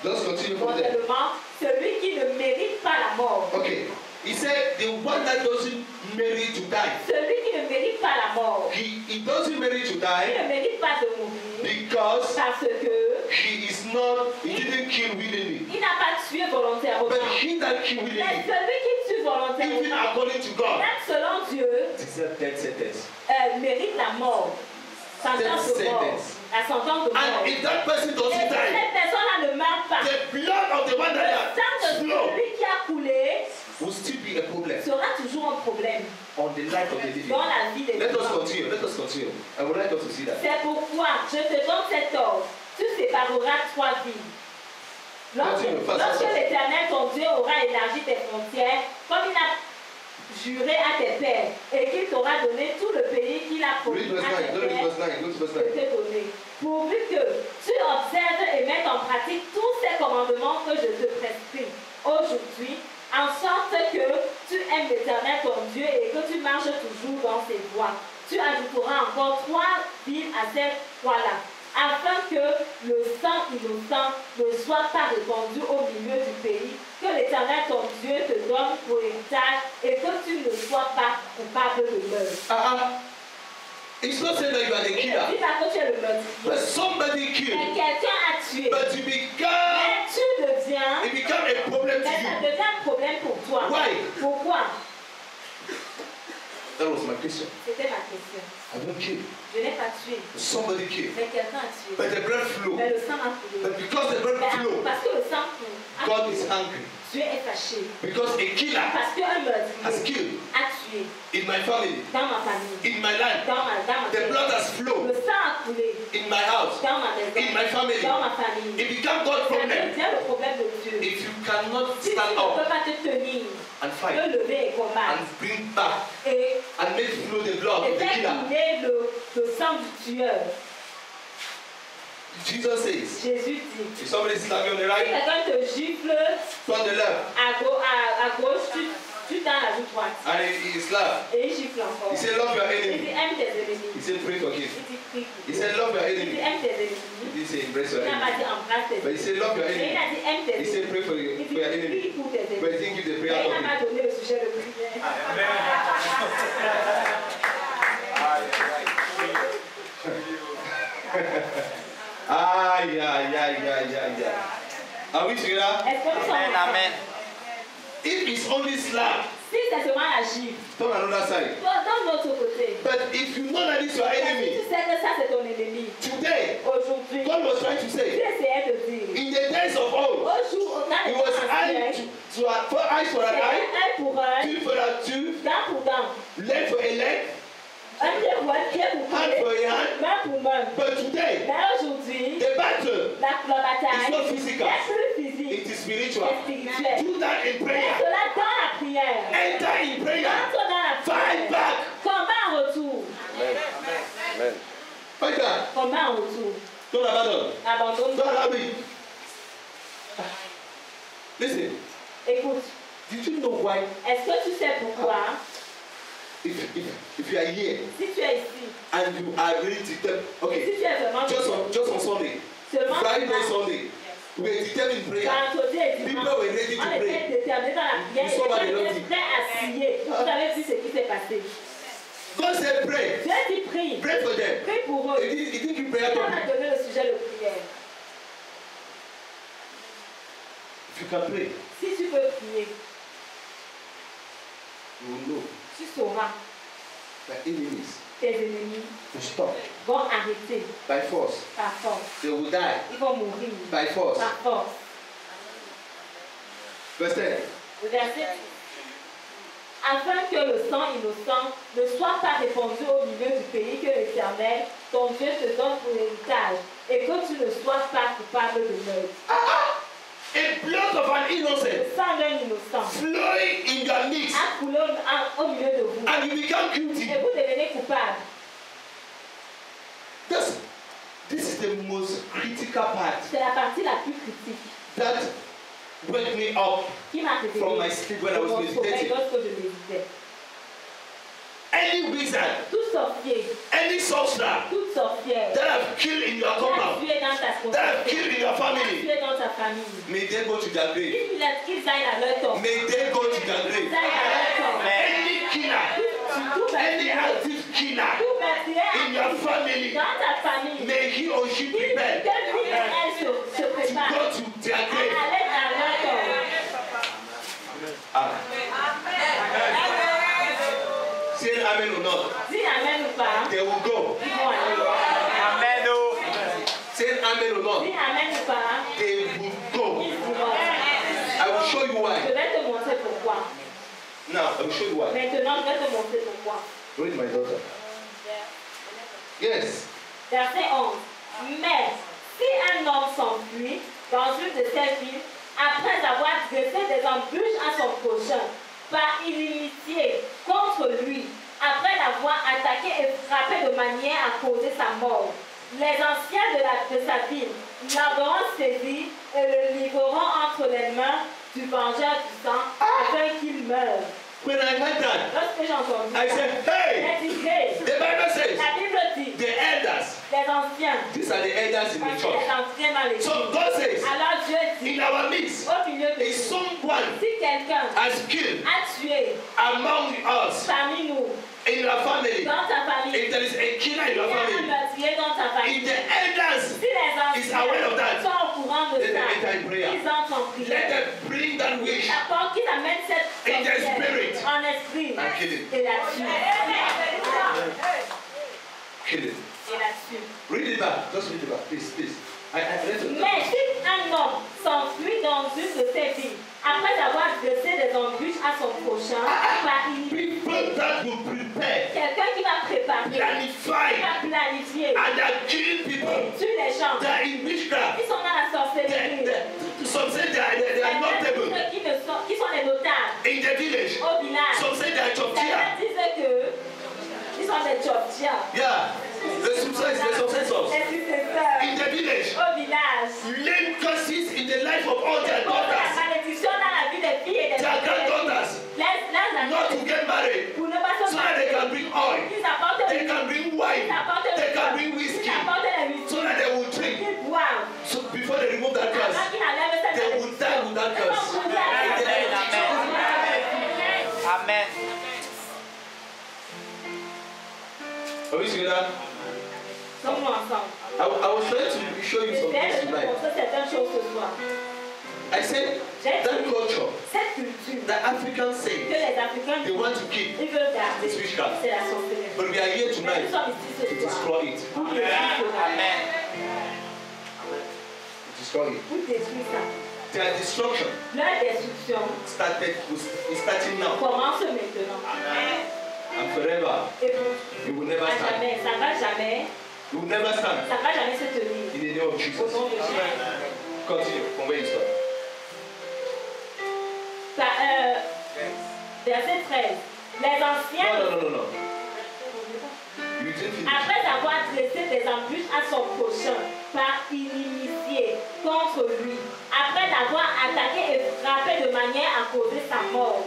Just continue from there. mortellement, celui qui ne mérite pas la mort. Okay. He said the one that doesn't merit to die. Celui qui ne mérite pas la mort, He doesn't merit to qui die ne mérite pas de mourir, because parce que he didn't kill willingly. il n'a pas tué volontairement. But he that killed Mais willingly, celui qui tue even volontairement, according to God, même selon Dieu, deserves death sentence. mérite la mort. Sentence de mort. La sentence de mort. And if that person Et doesn't si die, cette personne-là ne meurt pas, the blood of the one le that sang de flow celui qui a coulé will still be a problem sera toujours un problème on the life of the living. dans la vie des Let us gens. continue. Let us continue. I would like us to see that. C'est pourquoi je te donne cet ordre. Tu sépareras 3 villes. Lorsque l'Éternel, ton Dieu, aura élargi tes frontières, comme il a juré à tes pères, et qu'il t'aura donné tout le pays qu'il a promis Read verse à 9. tes Go to pères verse 9. Go to verse de 9. te donner, pourvu que tu observes et mettes en pratique tous ces commandements que je te prescris aujourd'hui, en sorte que tu aimes l'Éternel ton Dieu et que tu marches toujours dans ses voies. Tu ajouteras encore 3 villes à ces 3-là, afin que le sang innocent ne soit pas répandu au milieu du pays, que l'Éternel ton Dieu te donne pour héritage et que tu ne sois pas coupable de meurtre. It's not saying that you are the killer. Dis pas que tu es le meurtrier. But somebody Mais killed. quelqu'un a tué. But you become, Mais tu deviens. it become a problem to Mais ça you. devient un problème pour toi. Why? Pourquoi? That was my question. C'était ma question. I don't kill. Je n'ai pas tué. Somebody killed. Mais quelqu'un a tué. But the blood flow. Mais le sang a coulé. But because the blood flow, Parce que le sang coule. God is angry. Dieu est fâché. Because a killer Parce qu'un has meurtrier killed a tué in my family, dans ma famille, in my life. dans ma The maison. blood has Le flowed sang a coulé in my house, dans ma maison, in my family. dans ma famille. It becomes God's Ça problem. devient le problème de Dieu. If you cannot Si tu stand ne peux up pas te tenir, and te fight lever et combattre, and bring back et and make flow the blood of the faire killer, couler le sang du tueur, Jesus says, Jésus dit, if somebody slap you on the si right, quelqu'un te gifle turn the left, à gauche, tu tends la joue droite. and he slap. Et il gifle encore. He said, love your Il dit, enemy. aime tes ennemis. He said, pray for him. Il dit, prie pour He eux. said, love your Il dit, enemy. aime tes He ennemis. didn't say embrace Il your n'a pas enemy. dit embrasse tes But he ennemis. said, love your Mais il enemy. a dit, aime tes He said, ennemis. pray for Il your dit, enemy. prie pour tes But he ennemis. didn't give the Mais prayer il n'a topic. pas donné le sujet de prière. Aïe, aïe, aïe, aïe, aïe, aïe. Are we together? Est-ce que nous sommes Amen, ensemble? amen. If it's only slap, Si c'est seulement la gifle, turn another side. dans l'autre côté. But if you know that it's your Mais si enemy, tu sais que ça c'est ton ennemi, today, aujourd'hui, God was trying to tu say, essayais de dire, in the days of old, au jour, dans it les was temps eye anciens, for eye for an eye, un pour un, tooth for a tooth, dent pour dent, leg for a leg, un pied pour un pied pour hand for pied, a hand. main pour main. But today, Mais aujourd'hui, the battle la bataille is not physical, est plus physique, it is spiritual. est spirituelle. Do that in Fais prayer. cela dans la prière. Enter in prayer. Entre dans la Fight prière. back. Combat en retour. Amen. Fight back. Combat en retour. Don't abandon. Abandonne. Don't allow me. Listen, Écoute, did you know why? est-ce que tu sais pourquoi, If you are here si tu es ici, and you are ready to tell, si okay, tu es vraiment just on Sunday, seulement Friday, dimanche, Sunday, we were determined in prayer. vendredi et dimanche, People were ready to on pray. était déterminés dans la prière You saw what et the Lord on did. était prêts à scier. Vous avez vu ce qui s'est passé. God said, pray. Dieu dit prie. Pray for them. Prie pour eux. He didn't give prayer Il to m'a me. donné le sujet de prière. If you can pray, Si tu peux prier, you will know tu sauras that enemies tes ennemis will stop vont arrêter by force. par force. They will die Ils vont mourir by force. par force. Verse 10. Le verset dit, afin que le sang innocent ne soit pas répandu au milieu du pays que l'Éternel, ton Dieu, te donne pour héritage, et que tu ne sois pas coupable de meurtre. A blood of an Le innocent sang d'un innocent flowing in your midst, a coulé au milieu de vous, and you become guilty. et vous devenez coupable. This is the most critical part C'est la partie la plus critique that wake me up qui m'a révélé from my sleep when I de was mon sommeil meditating. lorsque je méditais. Any wizard, Tout sorcier, any sorcerer toute sorcière, that have killed in your qui a compound, tué dans ta that have société, killed in your qui a family, tué dans ta famille, may they go to their grave. qu'ils aillent à leur tombe. May they go to their Qu'ils grave. aillent à leur tombe. Any killer, Tout any meurtrier, active killer tout meurtrier in your family, dans ta famille, may he or she que lui prepare et elle se to préparent go to their à grave. aller à leur tombe. Say amen or not. Dis amen ou pas, They will go. ils vont aller. Amen. Oh. Say amen or not. Dis amen ou pas, They will go. ils iront. I will show you Je why. vais te montrer pourquoi. Now, I will show you why. Maintenant, je vais te montrer pourquoi. Read my daughter. Yes. Verset 11. Mais si un homme s'enfuit dans une de ces villes, après avoir dressé des embûches à son prochain, par inimitié contre lui, après l'avoir attaqué et frappé de manière à causer sa mort, les anciens de sa ville l'auront saisi et le livreront entre les mains du vengeur du sang afin qu'il meure. When I heard that, Lorsque j'ai entendu I ça, said, hey, j'ai dit, hey, the Bible says la Bible dit, the elders Les anciens. These are the elders in the Voici church. les anciens dans l'église. So God says, Alors Dieu dit, in our midst, au milieu de if nous, someone si quelqu'un has killed a tué among us parmi nous, in our family, dans ta famille, if there is a killer in il y your a un family, meurtrier dans ta if famille, the elders si les is aware of anciens that, sont au courant de let them ça, enter in prayer. ils entrent en let prière. them bring that wish D'abord, qu'ils amènent cette In the sorcière spirit. en esprit and kill it. et là-dessus. Kill it. Et là-dessus. Read it back. Just read it back. Please, please. Mais si un homme s'enfuit dans une de ses villes, après avoir dressé des embûches à son prochain, par initiative, People that will prepare, quelqu'un qui va préparer, qui planify, va planifier, and they are killing people. tue les gens, They are in witchcraft. ils sont dans la sorcellerie. Some say they are notable Ceux qui sont les notables in the village. au village. Some say they are Certains choptia. disaient que ils sont des choptias, Yeah. The successors les successeurs in the village. au village. Lame curses in the life of all their Pour la daughters, malédiction dans la vie des filles et des their granddaughters, les not to get married, pour ne pas se so that they marier. can bring oil, Ils apportent they can bring wine, they can bring whiskey, ils apportent les whisky. so that they will drink. Ils boivent. So before they remove that curse, Avant qu'ils n'enlèvent cette they will die with that curse. Amen. Are we together? Sommes-nous ensemble. I was trying to show you some J'essaie things de vous tonight. montrer certaines choses ce soir. I said J'ai that dit, culture cette culture that Africans que say les Africains they want to keep, ils veulent garder, It's witchcraft. c'est la sorcellerie. but we are here Mais tonight nous sommes ici to ce soir destroy it. pour détruire cela. Amen. To destroy it. Pour détruire ça. Their destruction Leur destruction is starting now commence maintenant. and forever. Et pour You will never à stand. jamais, ça ne va jamais, You will never stand ça ne va jamais se tenir. in the name of Au Jesus. nom de Jésus. Continue from where you start. Verset 13. Les anciens, No. You didn't finish. après avoir dressé des embûches à son prochain par inimitié contre lui, après l'avoir attaqué et frappé de manière à causer sa mort,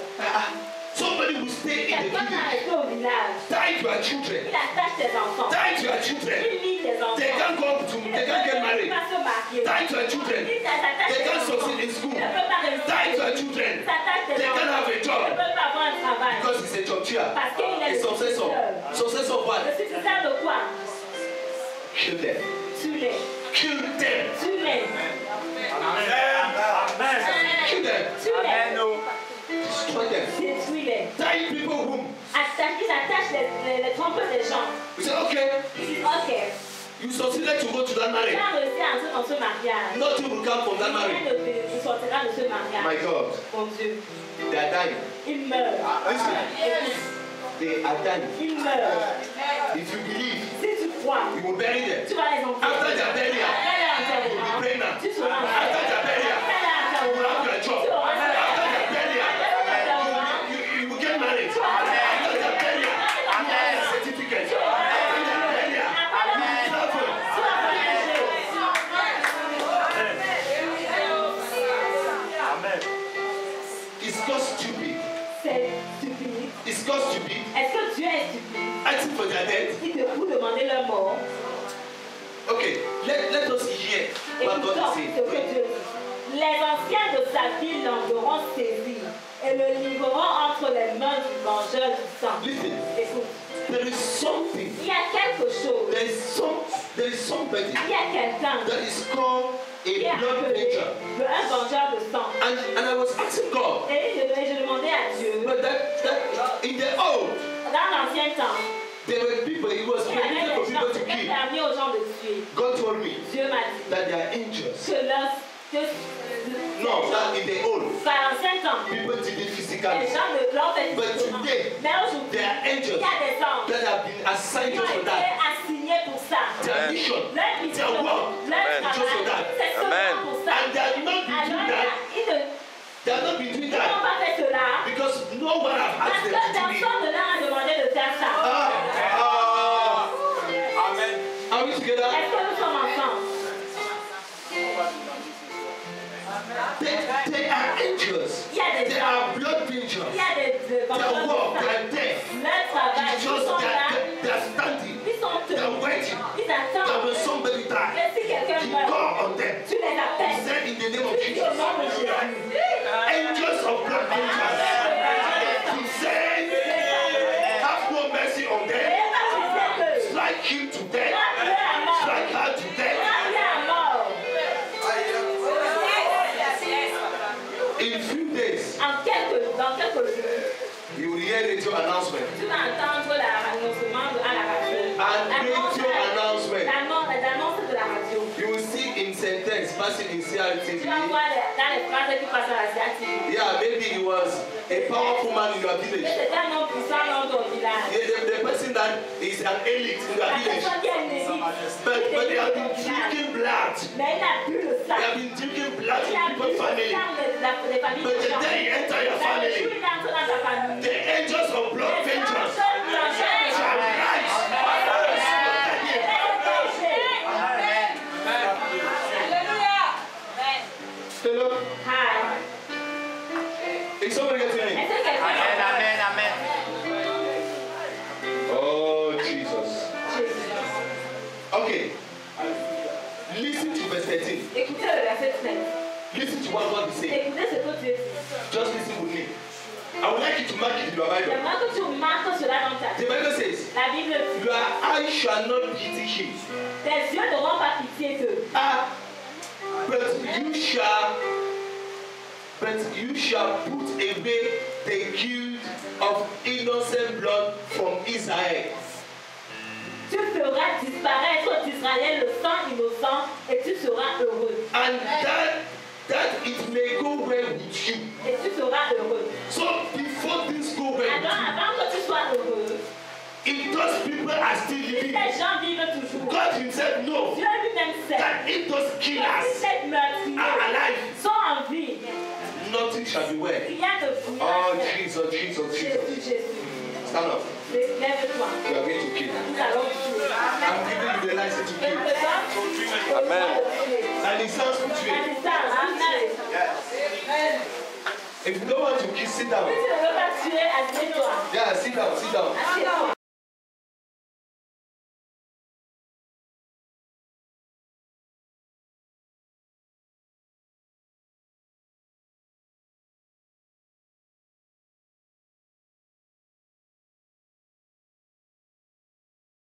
Somebody will stay in the quelqu'un va village, rester au village, die to your children, il attache ses enfants, die to your children. il lie des enfants, They can't go to, they can't get il married. va se marier, Die to your children. il s'attache They ses can't enfants, succeed in school. il ne peut pas réussir, Die to your il children. s'attache ses They can't enfants, have a il ne job peut pas avoir un travail, because he's a churchier. parce qu'il est A le successor. successeur. Successor of what? Le successeur de quoi? Kill them. Tue-les, Kill them. tue-les, Kill them. tue-les, Destroy them. détruis-les. Die people whom. Ils attachent les trompes des gens. We say, okay, Ils disent, ok, you succeeded to go to that tu marriage. as réussi à entrer dans ce mariage. Nothing will come from that marriage. Rien ne sortira de ce My mariage. God, Mon Dieu, they are dying. ils meurent. Listen, they are dying. Ils meurent. If you believe, Si tu crois, you will bury them. tu vas les enterrer. After their burial, Après leur you will be enterrement, pregnant. tu seras After enterré. their burial, Après leur you will have your enterrement, job. tu auras After their burial, enterrement. you will get married. After their burial, you will have a certificate. After their burial, you will travel. Tu vas voyager. It's God stupid. C'est stupide. It's God stupid. Est-ce que Dieu est stupide? Asking for their death. Si vous demandez leur mort, Okay, let us hear what écoutons God is ce saying. que Dieu dit. Les anciens de sa ville l'enverront saisir et le livreront entre les mains du vengeur du sang. Listen, Écoute, there is something. il y a quelque chose, There is somebody il y a quelqu'un that is called qui est a blood appelé nature. un vengeur de sang. And I was asking God, Et je demandais à Dieu, but that in the old, dans l'ancien temps, there were people, it was il y avait permitted for des gens, people to c'était kill. permis aux gens de tuer. God told me Dieu m'a dit that they are angels. que No, that in the old, par l'ancien temps, people did it les physically. gens ne l'ont fait But physiquement. today, Mais aujourd'hui, they are il angels y a des anges that have been assigned qui just ont for été that. assignés pour ça. Their mission, Leur mission, their work, leur just for travail, that. c'est seulement pour ça. And they have not been Alors, doing that. They have not been doing ils n'ont that pas fait cela because no one have parce asked que them to do it. personne ne leur a demandé de faire ça. Amen. Are we together? Est-ce que nous sommes ensemble? They are angels. Il y a des They gens, are blood angels. il y a des Their vengeurs work, de sang. their death, Leur travail, it's ils just sont là, they are standing, ils sont they are tenus, waiting, ils they are attendent, die, Et si quelqu'un you meurt, call on them. tu les You appelles. said in the name of Tu dis au Jesus. nom de Jésus. Angels of blood vengeance. You said, have no mercy on Et them. quand tu sais que Strike him to death. frappe-le à mort, Strike her to death. frappe-le à mort. In few days, Dans quelques jours, you will hear radio announcement. tu vas entendre l'annoncement à la radio. And radio announcement. L'annonce de la radio. You will see in sentence passing in Tu vas CRTV. voir dans les phrases qui passent à la CRTV. Yeah, maybe he was a powerful man in your Mais village. c'était un homme puissant dans ton village. The person that is an elite in your La village. personne qui est une élite. But they have been drinking blood. Mais il a bu le sang. They have been drinking blood Il in a bu people's le family. sang des familles But des the gens. day you enter your Mais le jour où family, il entre dans ta famille, the angels of blood les vengeance anges shall rise. Hello? Hi. Is somebody getting me? Est-ce que quelqu'un Amen, amen, amen. Oh, Jesus. Okay. Listen to verse 13. Écoutez le verset 13. Listen to what God is saying. Écoutez ce que Dieu dit. Just listen with me. I would like you to mark it in your Bible. J'aimerais que tu marques cela dans ta The vie. Bible says, La Bible dit, your eyes shall not pity him. tes yeux n'auront pas pitié d'eux. But you shall put away the guilt of innocent blood from Israel. Tu feras disparaître d'Israël le sang innocent et tu seras heureux. And that it may go well with you. Et tu seras heureux. So before this go well with Alors, you, avant que tu sois heureux, if those people are still si living, les gens vivent toujours, God himself knows Dieu lui-même sait that if those que si killers cette meurtriers are alive, sont en vie, nothing shall be well. rien de vous. Oh, Jesus, Jesus, Jésus, Jesus. Jésus. Stand up. Lève-toi. You are going to kill. Nous allons tuer. I'm giving you the license to Et kill. le sang, Amen. And it sounds good to you. Amen. If you don't want to kill, sit down. Si tu ne veux pas tuer, assieds-toi. Yeah, sit down, sit down. Assieds-toi.